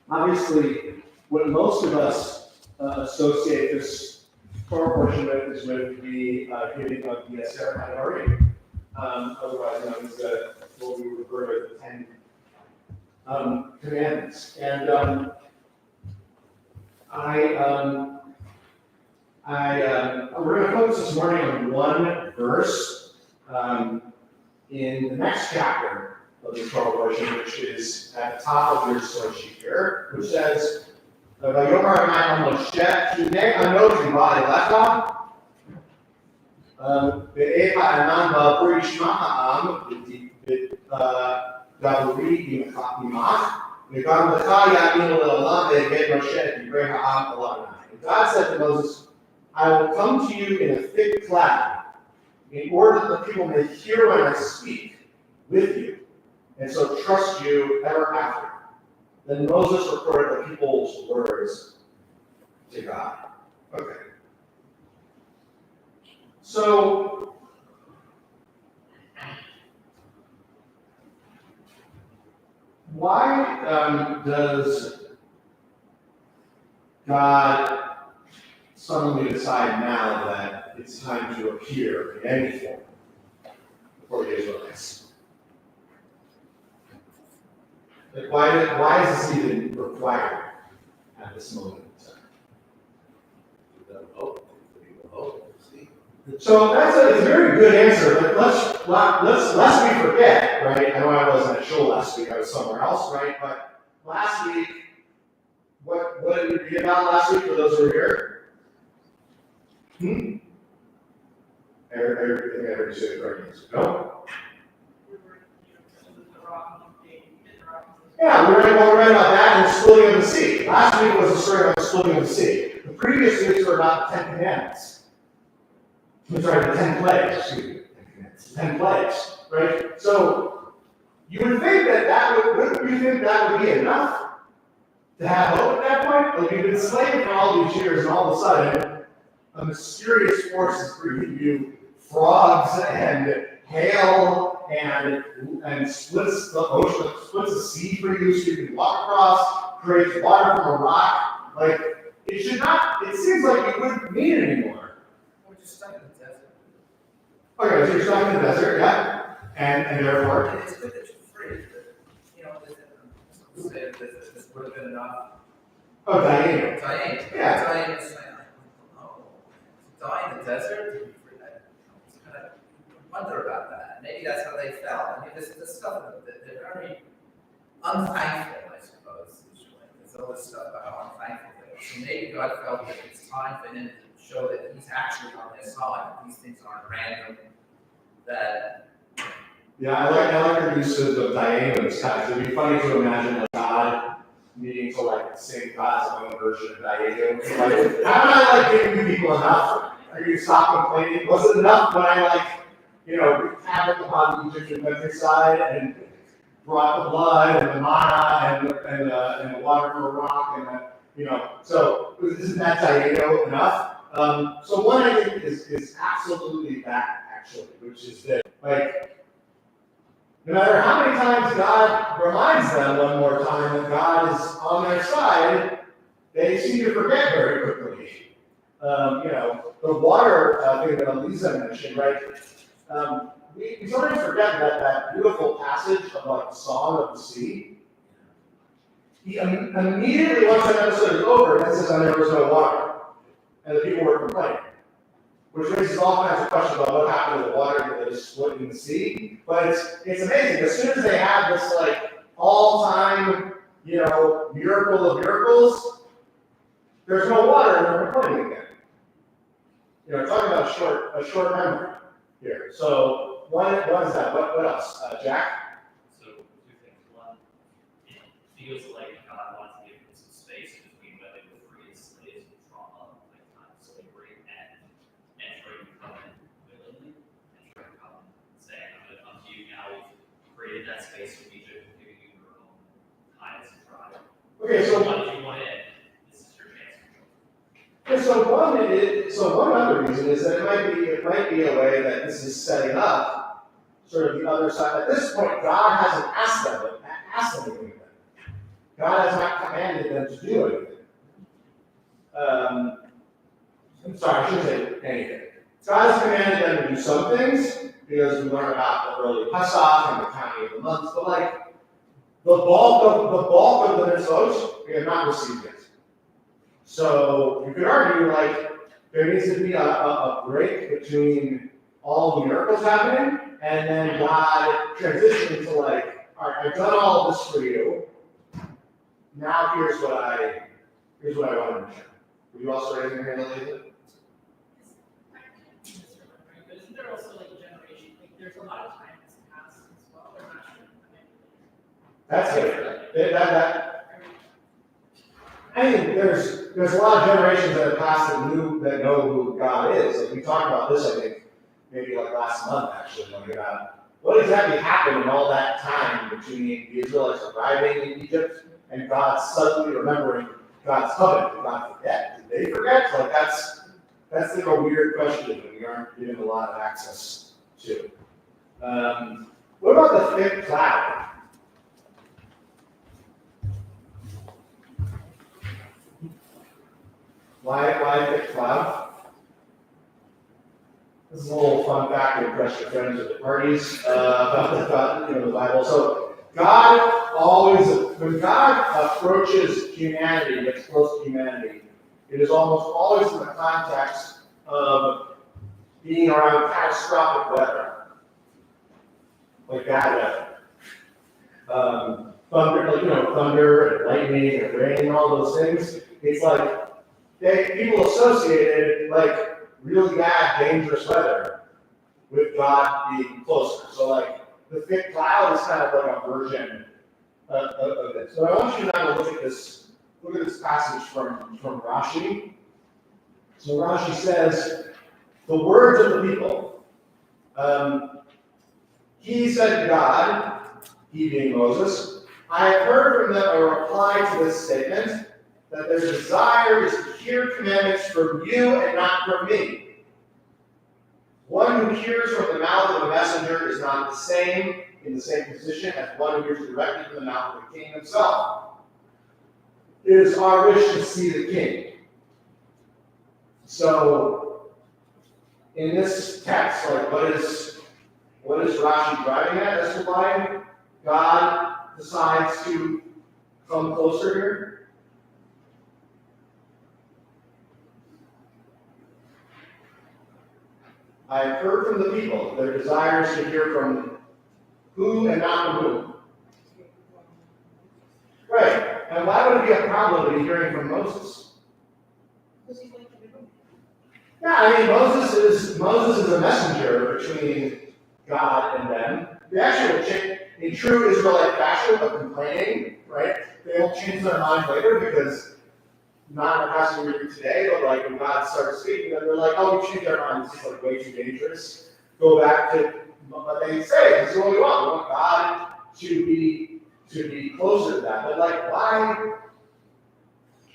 obviously, what most of us associate this Torah portion with is with the giving of the Sefer HaDvarim, otherwise known as what we refer to as the 10 Commandments. And we're going to focus this morning on one verse in the next chapter of the Torah portion, which is at the top of your source sheet here, which says, "Vayomer Adonai Moshe, Hinei Anochi ba'alecha, ve'echa anan ba'apur yishma ha'am, v'daburi imach, v'gam lecha yaminu le'olam ve'eged Moshe et divrei ha'am el Adonai." And God said to Moses, "I will come to you in a thick cloud, in order that the people may hear when I speak with you, and so trust you ever after." Then Moses reported the people's words to God. Okay. So, why does God suddenly decide now that it's time to appear in any form before the Israelites? Like why is this even required at this moment in time? So it's a very good answer, but lest we forget, right? I know I wasn't at shul last week, I was somewhere else, right? But last week, what did we read about last week for those who were here? Everybody said the correct answer. No? Yeah, we're going to read about that and the splitting of the sea. Last week was a story about the splitting of the sea. The previous weeks were about the 10 Commandments. I'm sorry, the 10 plagues, excuse me. 10 plagues, right? So, you would think wouldn't you think that would be enough to have hope at that point? Like, you've been enslaved for all these years, and all of a sudden, a mysterious force is bringing you frogs and hail and splits the ocean, splits the sea for you so you can walk across, creates water from a rock. Like, it seems like it wouldn't need it anymore. We're just stuck in the desert. Okay, so you're stuck in the desert, yeah? And therefore? And it's good that you're free, but, you know, this would have been enough. Oh, Diane. Diane. Yeah. Diane is saying, oh, to die in the desert, to be free, I kind of wonder about that. Maybe that's how they felt. I mean, this stuff, they're very unthankful, I suppose, usually. There's all this stuff about how unthankful they are. So maybe God felt that it's time for him to show that he's actually on their side, that these things aren't random, that... Yeah, I like your use of Diane in this context. It'd be funny to imagine like God needing to like sing God's own version of Diane. Like, haven't I like giving you people enough? Are you stop complaining? Was it enough when I like, wreaked havoc upon the Egyptian countryside and brought the blood and the manna and the water from a rock and so isn't that Diane enough? So one I think is absolutely that actually, which is that like. No matter how many times God reminds them one more time that God is on their side, they seem to forget very quickly. The water thing that Elisa mentioned, right? We sometimes forget that beautiful passage of like the Song of the Sea. He immediately, once that episode is over, it says, "And there was no water," and the people were complaining. Which raises all kinds of questions about what happened to the water that is split in the sea. But it's amazing. As soon as they have this like all-time, miracle of miracles, there's no water and they're complaining again. Talking about a short memory here. So what is that? What else? Jack? So two things. One, it feels like God wants to give them some space between when they were free as slaves and trauma, like time of slavery, and entering the covenant willingly, entering the covenant, saying, I'm going to come to you now. We've created that space with Egypt, giving you your own kindness and tribe. Okay, so Once you want in, this is your chance. yeah, so one other reason is that it might be a way that this is setting up sort of the other side. At this point, God hasn't asked them anything. God has not commanded them to do anything. I'm sorry, I shouldn't say anything. God has commanded them to do some things, because we learn about the early Pesach and the counting of the months, but like the bulk of the mitzvot, we have not received yet. So you could argue like there needs to be a break between all the miracles happening, and then God transitioning to like, all right, I've done all of this for you. Now here's what I want to share. Would you also raise your hand, Elisa? But isn't there also like a generation, like there's a lot of time that's passed as well, they're not sure. That's it. I think there's a lot of generations that have passed that know who God is. Like we talked about this, I think, maybe like last month actually, like about what exactly happened in all that time between the Israelites arriving in Egypt and God suddenly remembering God's covenant. Did God forget? Did they forget? Like that's like a weird question that we aren't given a lot of access to. What about the thick cloud? Why thick cloud? This is a little fun fact to impress your friends at the parties about the Bible. So God always, when God approaches humanity, gets close to humanity, it is almost always in the context of being around catastrophic weather, like bad weather. Thunder and lightning and rain and all those things. It's like people associated like really bad, dangerous weather with God being closer. So like the thick cloud is kind of like a version of this. So I want you now to look at this passage from Rashi. So Rashi says, the words of the people. He said to God, he being Moses, I have heard from them a reply to this statement, that their desire is to hear commandments from you and not from me. One who hears from the mouth of a messenger is not in the same position as one who hears directly from the mouth of the king himself. It is our wish to see the king. So, in this text, like what is Rashi driving at? That's why God decides to come closer here. I have heard from the people their desires to hear from who and not from whom. Right. And why would it be a problem to be hearing from Moses? Yeah, I mean Moses is a messenger between God and them. They actually, in true Israelite fashion of complaining, right? They won't change their mind later because not in the passage we read today, but like when God starts speaking, then they're like, oh, we changed our minds. This is like way too dangerous. Go back to what they say. This is what we want. We want God to be closer to that. But like, why?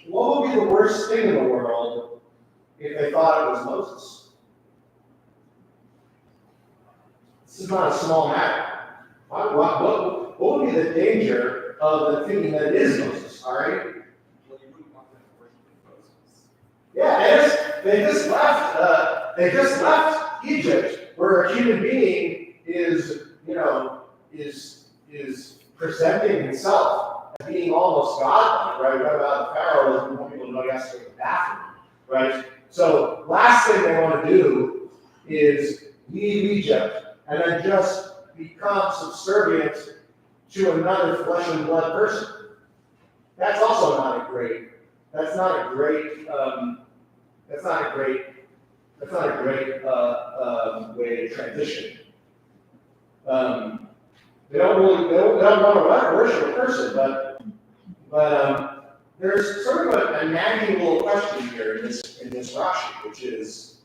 What would be the worst thing in the world if they thought it was Moses? This is not a small matter. What would be the danger of the thinking that it is Moses? All right. Yeah, they just left. They just left Egypt, where a human being is presenting himself as being almost godlike, right? What about the Pharaoh doesn't want people to know he has to go to the bathroom, right? So, last thing they want to do is leave Egypt and then just become subservient to another flesh and blood person. That's also not a great. That's not a great way to transition. They don't want to worship a person, but there's sort of a nagging little question here in this Rashi, which is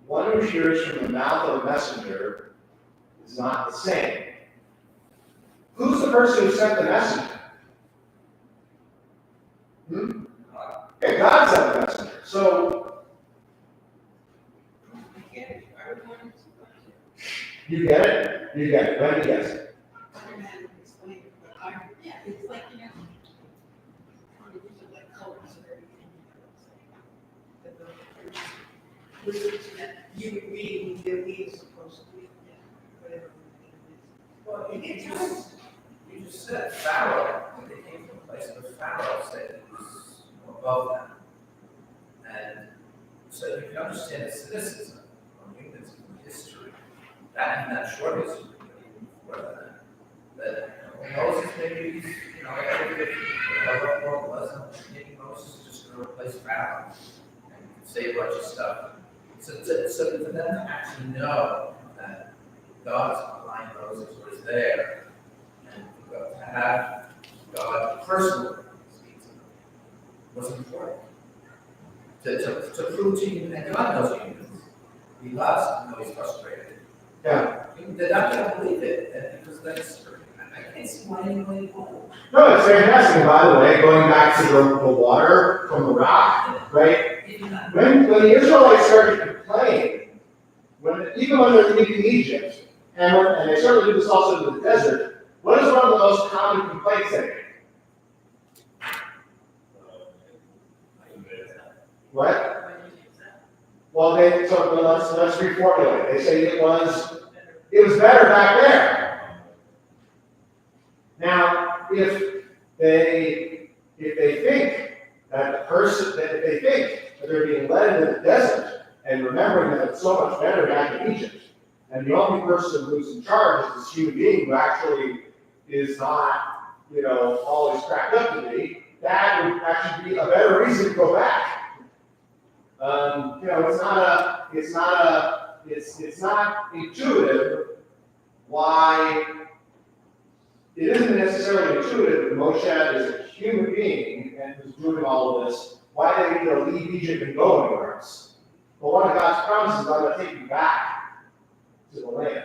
one who hears from the mouth of a messenger is not the same. Who's the person who sent the messenger? Yeah, God sent the messenger. So, you get it? You get it. Let me guess. It's like, you would read the leaves supposed to be, whatever. Well, you just said Pharaoh, they came from a place where Pharaoh said it was above them. And so you can understand the cynicism of humans in history, that in that short history, but even before that Moses maybe he's, whatever it wasn't, maybe Moses is just going to replace Pharaoh and say a bunch of stuff. So for them to actually know that God is behind Moses or is there, and to have God personally speak to them was important. To prove to you that God knows humans. He loves them, though he's frustrated. Yeah. They're not going to believe it, because that's I can't see why anybody won't. No, it's fantastic. By the way, going back to the water from the rock, right? When the Israelites started to complain, even when they're leaving Egypt, and they certainly do this also in the desert, what is one of the most common complaints they make? What? Well, let's reformulate. They say it was better back there. Now, if they think that they're being led into the desert and remembering that it's so much better back in Egypt, and the only person who's in charge is this human being who actually is not, always cracked up to be, that would actually be a better reason to go back. It's not intuitive why it isn't necessarily intuitive that Moshe is a human being and who's doing all of this, why they need to leave Egypt and go anywhere else. But one of God's promises is, I'm going to take you back to the land.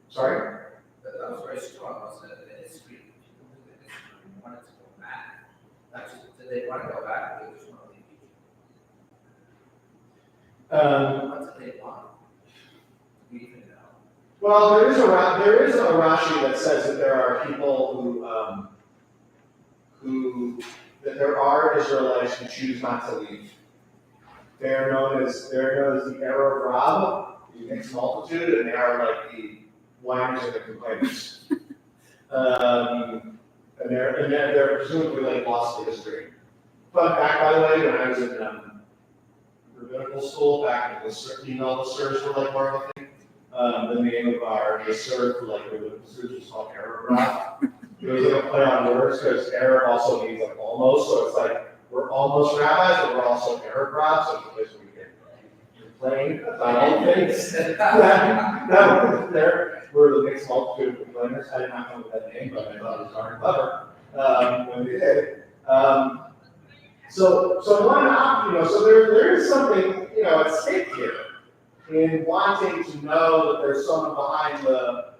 Sorry? That was very strong, wasn't it? The history, people knew the history and wanted to go back. Not just, did they want to go back, they just want to leave Egypt. What did they want? We even know. Well, there is a Rashi that says that there are people that there are Israelites who choose not to leave. They're known as the Arab Rab, the mixed multitude, and they are like the whiners and the complainers. And they're presumably like lost to history. Fun fact, by the way, when I was in rabbinical school back in the listservs were like more of a thing. The name of our listserv for like rabbinical students was called Arab Rab. It was like a play on words because Arab also means like almost, so it's like we're almost rabbis, but we're also Arab Rab, so it's a place where we can complain about all things. We're the mixed multitude of complainers. I did not know that name, but I thought it was darn clever when we did. So there is something, at stake here in wanting to know that there's someone behind the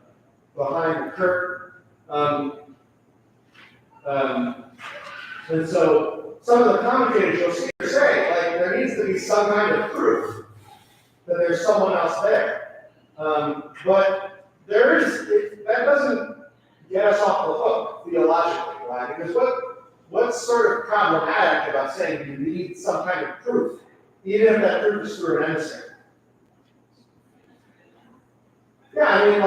curtain. And so some of the commentators you'll see say, like, there needs to be some kind of proof that there's someone else there. But that doesn't get us off the hook theologically, right? Because what's sort of problematic about saying you need some kind of proof, even if that proof is through an emissary? Yeah, I mean, I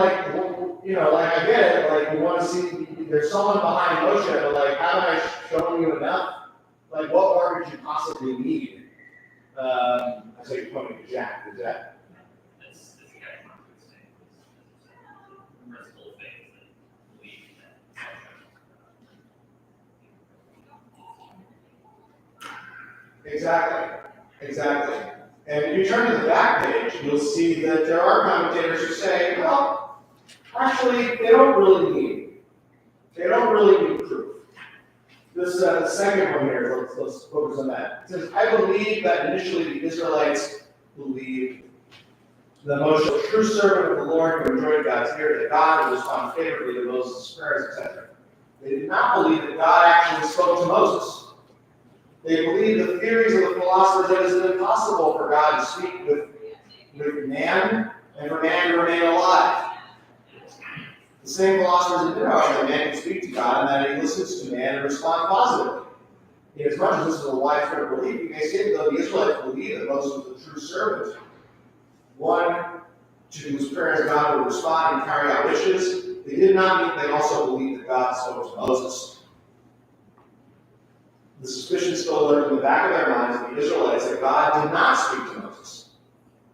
get it, like, we want to see, there's someone behind Moshe, but like, haven't I shown you enough? Like, what more could you possibly need? I say you're pointing to Jack, is that? That's the guy I'm not going to say. The principle of faith that believe that. Exactly. And if you turn to the back page, you'll see that there are commentators who say, well, actually, they don't really need proof. This second one here, let's focus on that. It says, I believe that initially the Israelites believed that Moshe, a true servant of the Lord who enjoyed God's ear, that God would respond favorably to Moses' prayers, etc. They did not believe that God actually spoke to Moses. They believe the theories of the philosophers that it is impossible for God to speak with man and for man to remain alive. The same philosophers that that man can speak to God and that he listens to man and respond positively. Inasmuch as this is a widespread belief, you may say that the Israelites believed that Moses was a true servant, one to whose prayers God would respond and carry out wishes. They did not mean they also believed that God spoke to Moses. The suspicion still lurked in the back of their minds of the Israelites that God did not speak to Moses.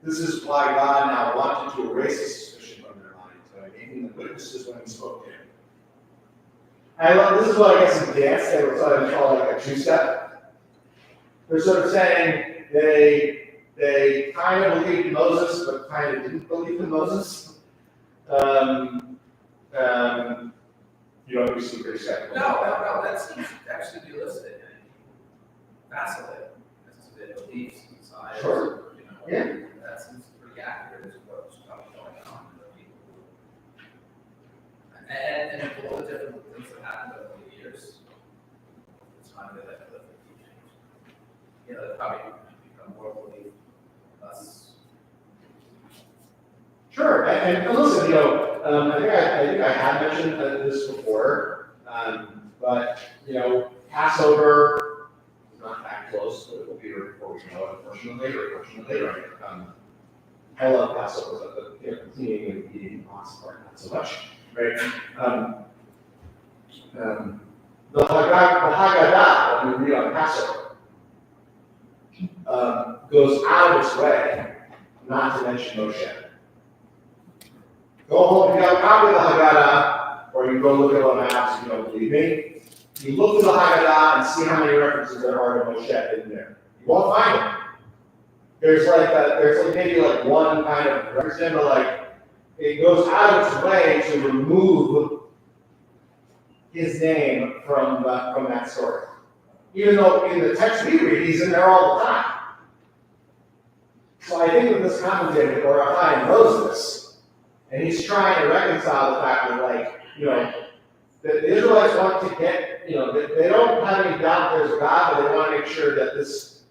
This is why God now wanted to erase the suspicion from their minds by making them witnesses when he spoke to him. This is what I guess in dance they were sort of called like a two-step. They're sort of saying they kind of believed in Moses, but kind of didn't believe in Moses. You don't see pretty skeptical. No, that seems actually realistic. Fascinating as to their beliefs and desires. Sure. Yeah. That seems pretty accurate as to what's probably going on with the people. And all the different things that happened over the years, it's not really that prolific teaching. They probably become more belief, less. Sure, and listen, I think I have mentioned this before, but Passover is not that close, but it will be here before we know it, unfortunately, right? I love Passover, but the cleaning and eating lots part, not so much, right? The Haggadah, when we read on Passover, goes out of its way not to mention Moshe. Go home, if you have a copy of the Haggadah, or you go look at it on maps if you don't believe me. You look through the Haggadah and see how many references there are to Moshe in there. You won't find them. there's like maybe like one kind of representative, but like, it goes out of its way to remove his name from that story. Even though in the text we read, he's in there all the time. So I think that this commentator, or Chaim, knows this, and he's trying to reconcile the fact that, like, you know, that the Israelites want to get, you know, they don't have any doubt there's a God, but they want to make sure that this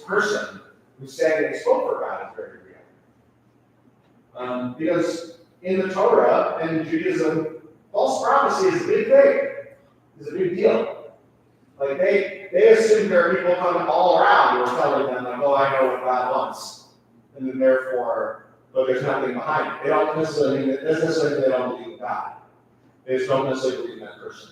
person who's saying that he spoke for God is very real. Because in the Torah and Judaism, false prophecy is a big thing. It's a big deal. Like they assume there are people coming all around who are telling them, like, oh, I know what God wants. And then therefore, but there's nothing behind it. They don't necessarily mean that, doesn't necessarily mean they don't believe in God. They just don't necessarily believe in that person.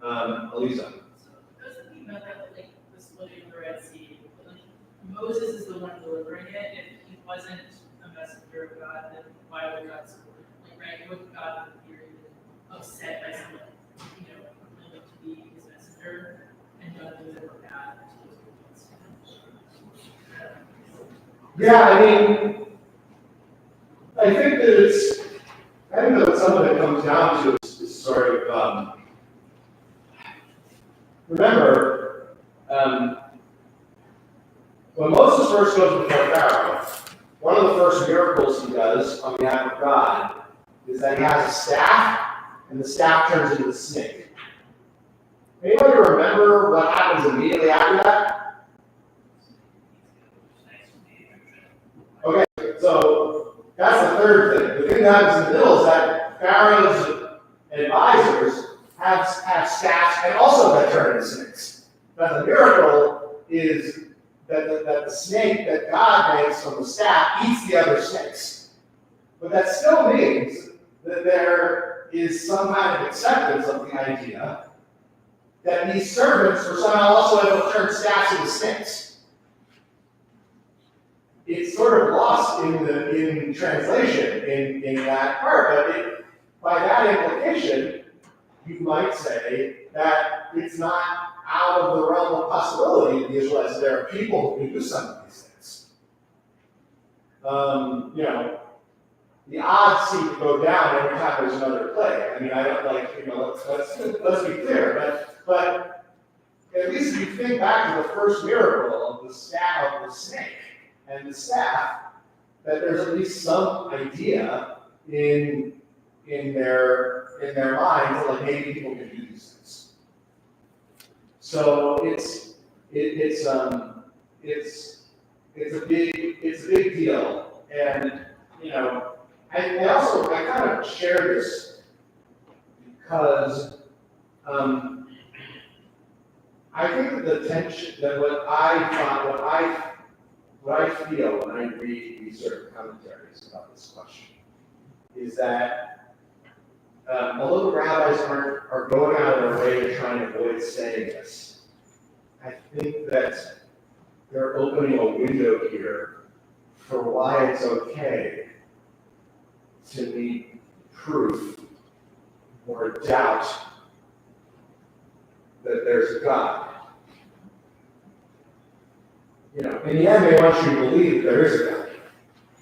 Elisa. So doesn't mean that like the splitting of the Red Sea, like Moses is the one delivering it. If he wasn't a messenger of God, then why would God support him? Like, right, would God be upset by someone, you know, willing to be his messenger and done things that were bad to his Yeah, I mean, I think that some of it comes down to is sort of, remember, when Moses first goes before Pharaoh, one of the first miracles he does on behalf of God is that he has a staff, and the staff turns into a snake. Anybody remember what happens immediately after that? Okay, so that's the third thing. The thing that happens in the middle is that Pharaoh's advisors have staffs and also that turn into snakes. But the miracle is that the snake that God makes from the staff eats the other snakes. But that still means that there is some kind of acceptance of the idea that these servants were somehow also able to turn staffs into snakes. It's sort of lost in translation in that part, but by that implication, you might say that it's not out of the realm of possibility that the Israelites, there are people who can do some of these things. You know, the odds seem to go down every time there's another plague. I mean, I don't like, you know, let's be clear, but at least if you think back to the first miracle of the staff of the snake and the staff, that there's at least some idea in their minds that like maybe people can do these things. So it's a big deal, and you know, I kind of share this because I think that the tension that what I feel when I read these sort of commentaries about this question is that although the rabbis are going out of their way to try and avoid saying this, I think that they're opening a window here for why it's okay to need proof or doubt that there's a God. You know, in the end, they want you to believe that there is a God.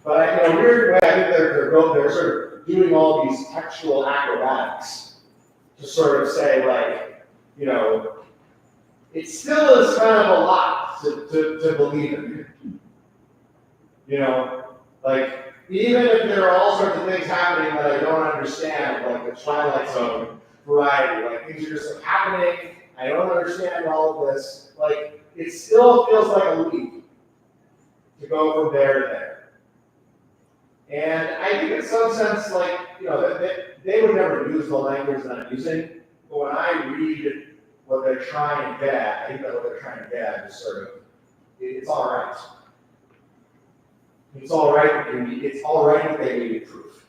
But in a weird way, I think they're sort of doing all these textual acrobatics to sort of say, like, you know, it still is kind of a lot to believe in. You know, like, even if there are all sorts of things happening that I don't understand, like the Twilight Zone variety, like things are just like happening, I don't understand all of this, like, it still feels like a leap to go from there to there. And I think in some sense, like, you know, they would never use the language that I'm using, but when I read what they're trying to get at, I think that what they're trying to get at is sort of, it's all right. It's all right that they needed proof.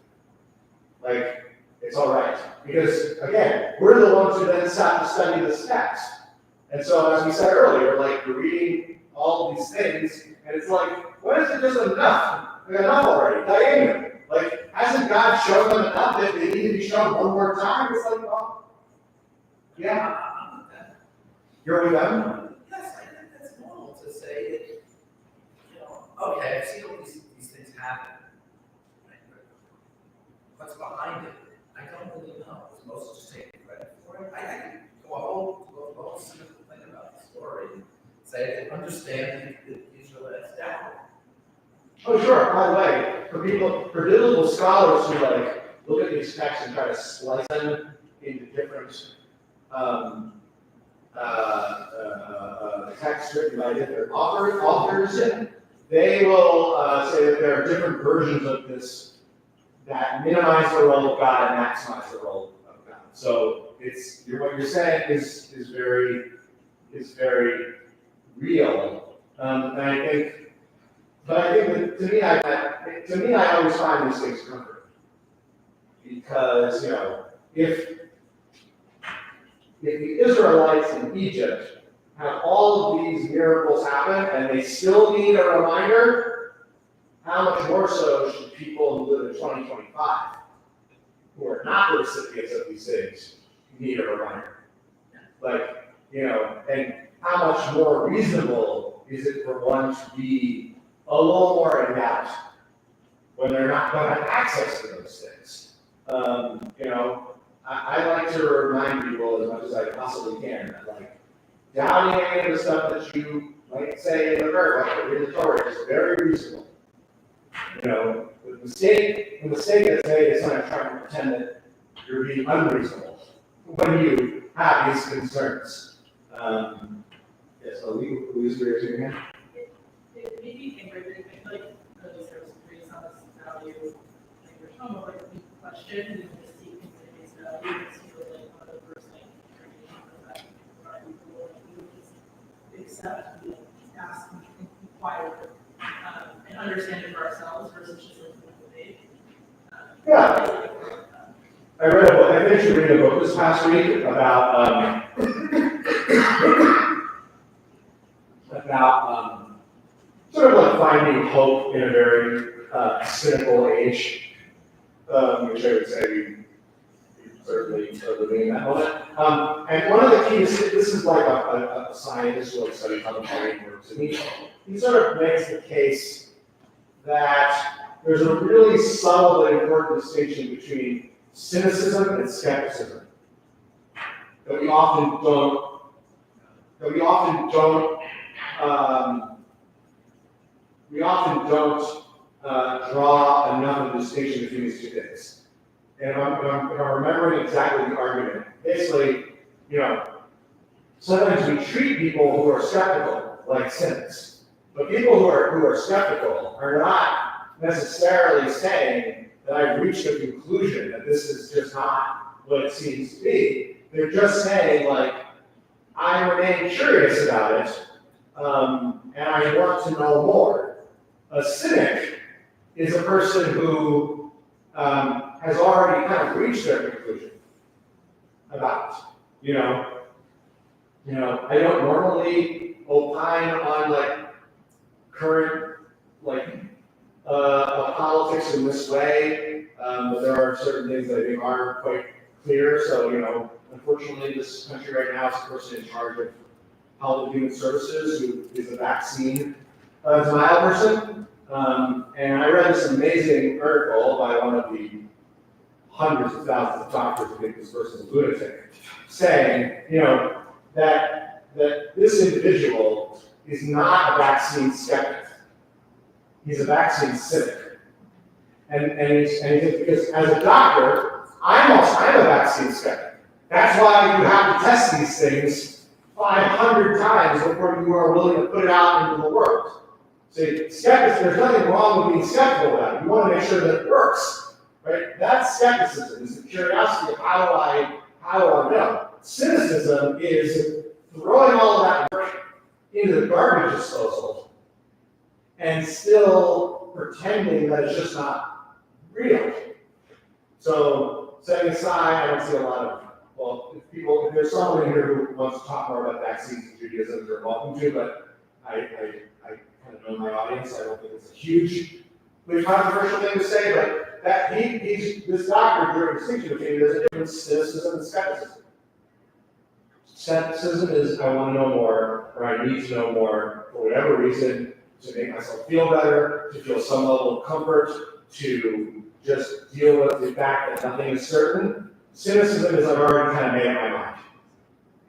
Like, it's all right. Because, again, we're the ones who then have to study this text. And so, as we said earlier, like, we're reading all these things, and it's like, when is it just enough? Like, enough already. Diana. Like, hasn't God shown them enough that they need to be shown one more time? It's like, well, yeah. You're with them? Yes, I think that's normal to say that okay, I've seen all these things happen. What's behind it? I don't really know. Is Moses just taking credit for it? I can go a whole cynical thing about the story and say, understand the Israelites down. Oh, sure. By the way, for biblical scholars who like look at these texts and try to slice them into different texts written by different authors, they will say that there are different versions of this that minimize the role of God and maximize the role of God. So what you're saying is very real, and I think. But I think that to me, I always find these things comforting because if the Israelites in Egypt have all of these miracles happen and they still need a reminder, how much more so should people who live in 2025, who are not the recipients of these things, need a reminder? And how much more reasonable is it for one to be a little more in doubt when they're not going to have access to those things? I like to remind people as much as I possibly can that doubting any of the stuff that you might say in the prayer, like read the Torah, is very reasonable. The mistake that's made is not trying to pretend that you're being unreasonable when you have these concerns. Yes, Louise, we're doing it. It made me think, I feel like at least there was some renaissance value in your tone of the question and just seeking to its value. It's like one of the first things that people accept, ask, and inquire, and understand it for ourselves versus just looking at the debate. Yeah. I read a book. I finished reading a book this past week about sort of like finding hope in a very cynical age, which I would say we certainly are living in that moment. And one of the keys, this is like a scientist who studies how the brain works, and he sort of makes the case that there's a really subtle and important distinction between cynicism and skepticism that we often don't draw enough of a distinction between these two things. And if I'm remembering exactly the argument, basically, sometimes we treat people who are skeptical like cynics, but people who are skeptical are not necessarily saying that I've reached a conclusion that this is just not what it seems to be. They're just saying, I remain curious about it, and I want to know more. A cynic is a person who has already kind of reached their conclusion about it. I don't normally opine on current politics in this way, but there are certain things that I think are quite clear. So, unfortunately, this country right now is the person in charge of Health and Human Services, who is a vaccine denial person. And I read this amazing article by one of the hundreds of thousands of doctors who think this person is a lunatic, saying, that this individual is not a vaccine skeptic. He's a vaccine cynic. And he said, because as a doctor, I'm a vaccine skeptic. That's why you have to test these things 500 times before you are willing to put it out into the world. So skeptics, there's nothing wrong with being skeptical about it. You want to make sure that it works, right? That's skepticism. It's the curiosity of how do I know? Cynicism is throwing all of that work into the garbage disposal and still pretending that it's just not real. So setting aside, I don't see a lot of, if there's someone here who wants to talk more about vaccines and Judaism, they're welcome to, but I kind of know my audience. I don't think it's a hugely controversial thing to say, but this doctor drew a distinction between there's a difference cynicism and skepticism. Skepticism is I want to know more, or I need to know more for whatever reason, to make myself feel better, to feel some level of comfort, to just deal with the fact that nothing is certain. Cynicism is I've already kind of made up my mind.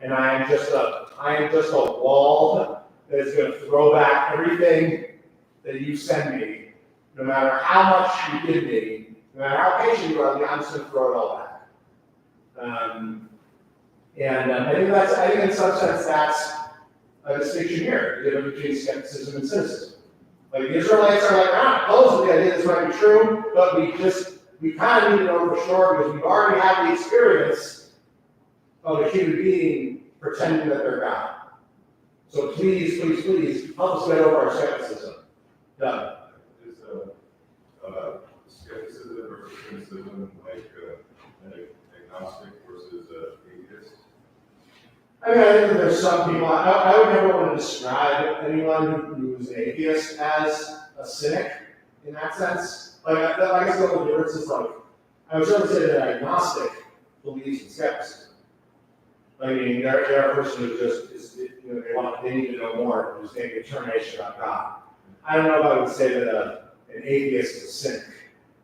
And I am just a wall that is going to throw back everything that you send me, no matter how much you give me, no matter how patient you are, I'm just going to throw it all back. I think in some sense that's a distinction here, between skepticism and cynicism. Like the Israelites are like, we're not opposed to the idea this might be true, but we kind of need to know for sure because we've already had the experience of a human being pretending that they're God. So please, please, please, help us get over our skepticism. Done. Is skepticism versus cynicism like an agnostic versus atheist? I mean, I think that there's some people, I would never want to describe anyone who's an atheist as a cynic in that sense. Like, I guess the only difference is like, I would certainly say that an agnostic believes in skepticism. I mean, they're a person who just is, they need to know more, who's making a determination about God. I don't know if I would say that an atheist is a cynic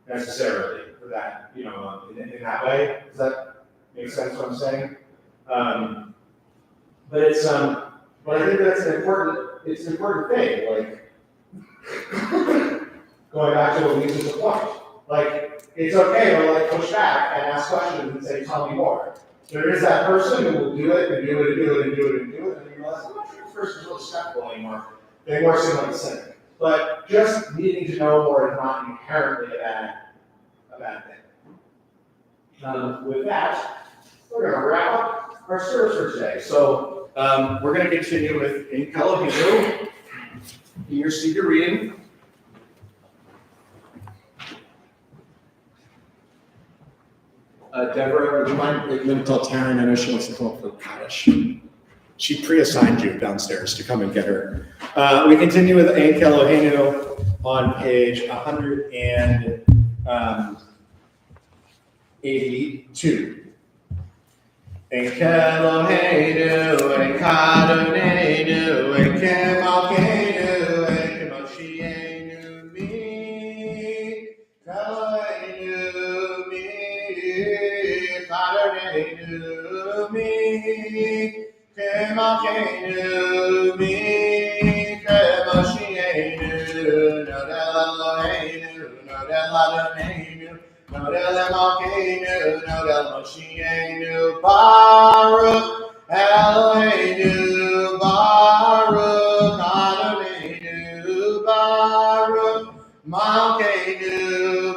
necessarily for that, in that way. Does that make sense what I'm saying? But it's but I think that's an important thing. Like going back to what Lisa's point. Like it's okay to like push back and ask questions and say, tell me more. There is that person who will do it and do it and do it and do it and do it, and you realize, I'm not sure this person's really skeptical anymore. They more seem like a cynic. But just needing to know more is not inherently a bad thing. With that, we're going to wrap up our service for today. So we're going to continue with In Elohim in your Seder reading. Deborah, would you mind going to tell Taryn? I know she wants to come up for Kaddish. She pre-assigned you downstairs to come and get her. We continue with Ein Eloheinu on page 182. Ein Eloheinu, Ein Kadoneinu, Ein Kemalkeinu, Ein Kemoshienu, Mi Kadoneinu, Mi Kadoneinu, Mi Kemalkeinu, Mi Kemoshienu, Nodel Eloheinu, Nodel Adoneinu, Nodel Emalkeinu, Nodel Moshienu, Baruch Eloheinu, Baruch Adoneinu, Baruch Malkeinu,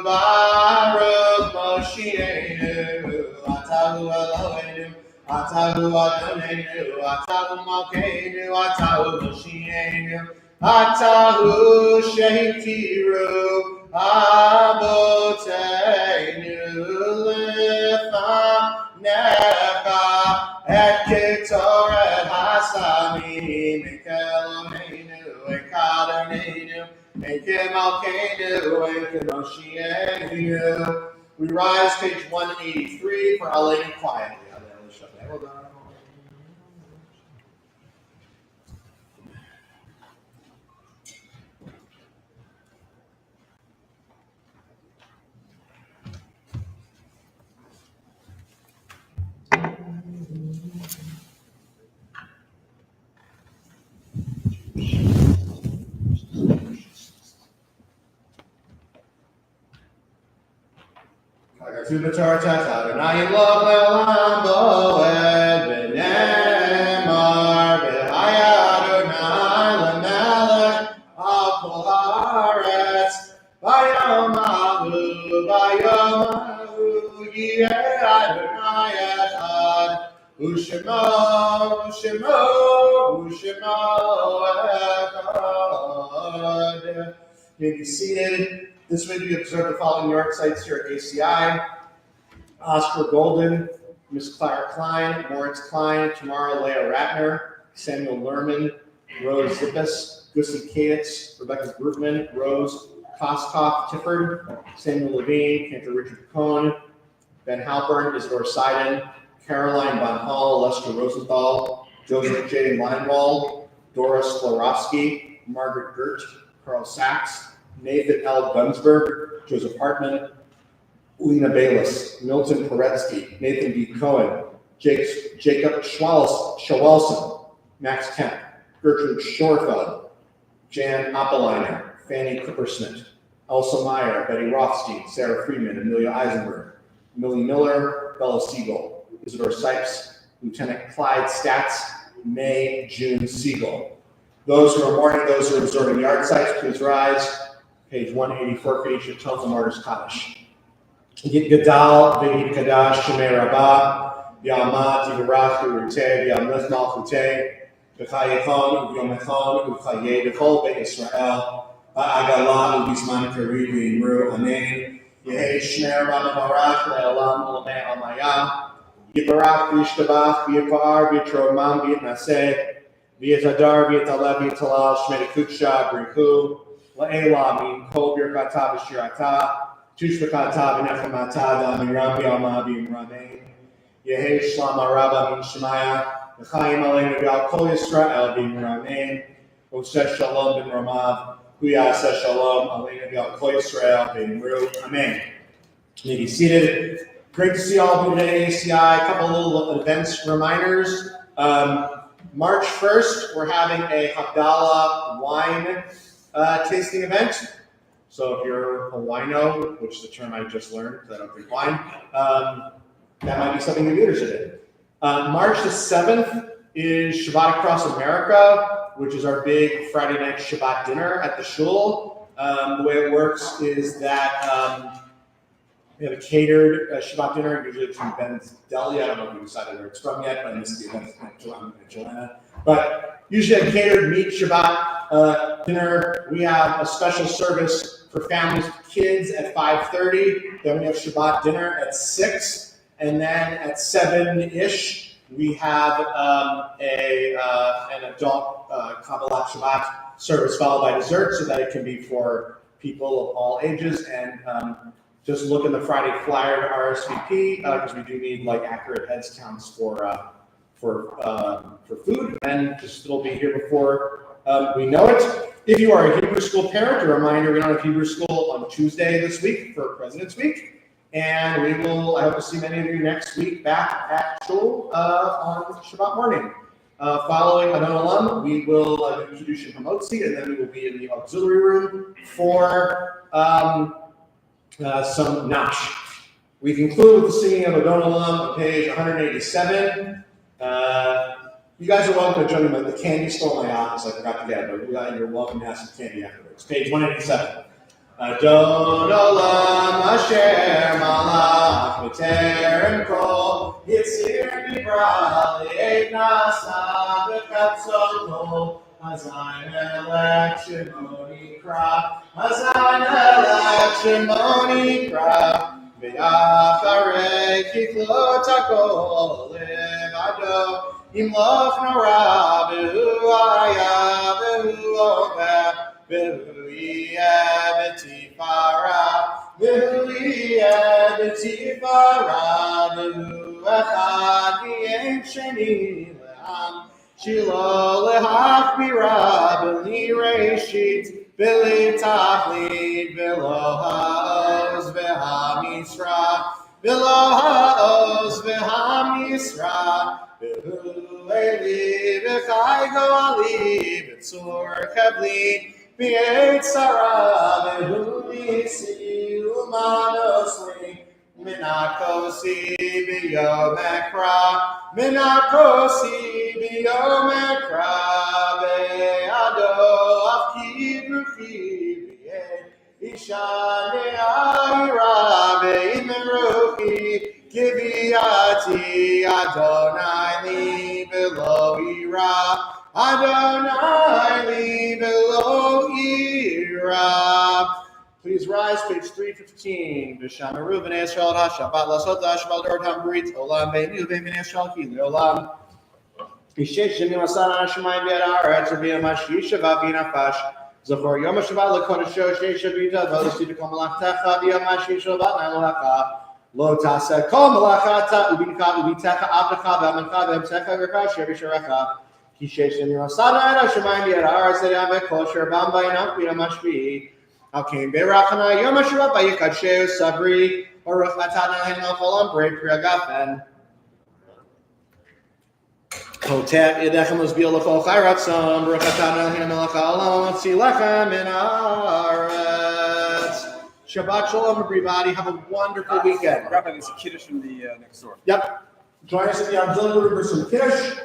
Baruch Moshienu, Atahu Eloheinu, Atahu Adoneinu, Atahu Malkeinu, Atahu Moshienu, Atahu Shehitiru, Aboteinu Lefanecha Et Ketoret Hasamim Et Eloheinu Et Kadoneinu Et Kemalkeinu Et Kemoshienu. We rise, page 183, for Hallelujah quietly. To the Torah Adonai Lo Le'olam Bo'ed B'nemar B'haya Adonai L'melech Al Kol Haaretz Bayom Ahu Yeh Adonai Echad U'Shemo Echad. You may be seated. This week we observe the following New York sites here at ACI. Oscar Golden, Miss Clara Klein, Moritz Klein, Tamara Leah Ratner, Samuel Lerman, Rose Zippus, Gussie Kaditz, Rebecca Grootman, Rose Koskoff Tifford, Samuel Levine, Cantor Richard Cohn, Ben Halpern, Isidore Seiden, Caroline Von Hall, Lester Rosenthal, Joseph J. Leinwald, Doris Florovsky, Margaret Gert, Carl Sachs, Nathan L. Gunsberg, Joseph Hartman, Lena Bayless, Milton Koretsky, Nathan B. Cohen, Jacob Schwalson, Max Kemp, Gertrude Schorfeld, Jan Oppeliner, Fanny Kuppersmith, Elsa Meyer, Betty Rothstein, Sarah Friedman, Amelia Eisenberg, Millie Miller, Bella Siegel, Isidore Sipes, Lieutenant Clyde Statz, May June Siegel. Those who are mourning, those who are observing the art sites, please rise. Page 184 for each of Tonga Martyrs Kaddish. Gadal, Vehid Kadash, Shemei Rabbah, Yamad, Yivarach, Urute, Yamlech Malchute, V'chayechon, V'yomechon, V'chayeh, V'chol Be'Yisrael, Ba'agalah, V'bizman Kari, V'yimru, Amen. Yehi Shmer Rabba Barak, Le'olam, Olameh Almayah, Yivarach, V'yishtabach, V'yipar, V'yitromam, V'yitnaseh, V'yitadar, V'yitaleh, V'yitalal, Shmei Kutsha, Brichu, La'elah, Min Kol Birkata, V'shirata, Tushbekata, V'nechamata, Da'amiram, V'yalma, V'yimramein, Yehi Shlama Rabba, Min Shemaya, V'chaim Aleinu, V'yal Kol Yisrael, V'yimramein, Oseh Shalom, Ben Ramav, Huyaseh Shalom, Aleinu, V'yal Kol Yisrael, V'yimru, Amen. You may be seated. Great to see all of you today at ACI. A couple little events reminders. March 1st, we're having a Havdalah wine tasting event. So if you're a wino, which is the term I just learned because I don't drink wine, that might be something you'd be interested in. March the 7th is Shabbat Across America, which is our big Friday night Shabbat dinner at the shul. The way it works is that we have a catered Shabbat dinner, usually it's from Ben's Deli. I don't know if we decided where it's from yet, but I missed the event in Joanna. But usually a catered meat Shabbat dinner. We have a special service for families with kids at 5:30. Then we have Shabbat dinner at 6. And then at 7-ish, we have an adult Kabbalah Shabbat service followed by dessert so that it can be for people of all ages. And just look in the Friday flyer to RSVP because we do need like accurate heads counts for food, and just it'll be here before we know it. If you are a Hebrew school parent, a reminder: we don't have Hebrew school on Tuesday this week for President's Week, and we will. I hope to see many of you next week back at shul on Shabbat morning. Following Adon Olam, we will do Kiddushin Hamotzi, and then we will be in the auxiliary room for some nash. We conclude with the singing of Adon Olam on page 187. You guys are welcome to join me, but the candy stole my office. I forgot to get it, but you're welcome to have some candy afterwards. Page 187. Adon Olam Asher Malach V'Ter Kol Yitzir Dibra Le'ed Nasa B'Katzoto Hazayin Elek Shemoni Kra Hazayin Elek Shemoni Kra V'Yacharei Kichlot HaKol Levado Imloch Nora B'Hu Aya B'Hu Omer B'Hu Yeh B'Tifara B'Hu Yeh B'Tifara B'Hu Echad V'Yein Sheni Le'am Shilo Lehachbira B'Li Reishit B'Li Tachlit V'Lo Ha'oz V'Ha'misra V'Lo Ha'oz V'Ha'misra V'Hu Eli V'Chai Go'ali V'Tzur Chavli V'Yetzara V'Hu Nisi U'Manosli Minakosi B'Yom Ekra Minakosi B'Yom Ekra Be'ado Afki Bruchi V'Yeh Isha Ne'ayra Ve'im Ruchi Kiviati Adonai Li Below Ira Adonai Li Below Ira. Please rise, page 315. V'shamaru b'nei Yisrael ha'Shabbat lasot ha'Shabbat dor tamburit olam beinu v'bnei Yisrael ki le'olam. Ishesh shemim asan ha'shamayim v'yad ha'aretz v'yam ha'shishava v'nafash zachor yom ha'Shabbat l'kodesho she'shavita v'losita kol malachtecha v'yam ha'shishavat na'elohecha lo taseh kol malachata ubincha ubitecha avdecha v'amancha v'emsecha v'recha she'b'sharecha Kishesh in your Sana and Shaman Yad Arzayam Kosher Bamba Enoch Mashvi. Alkim Berachana Yomashua Bayikashe Sabri or Rufatana Henocholam Brave Priagafen. Hotep Yedechem Biolachol Chairatzam, Ruchatana Himelachal, Silechem in Aretz. Shabbat Shalom, everybody. Have a wonderful weekend. Rabbi, there's a kiddush from the next door. Yep. Join us at the auxiliary for some kiddush.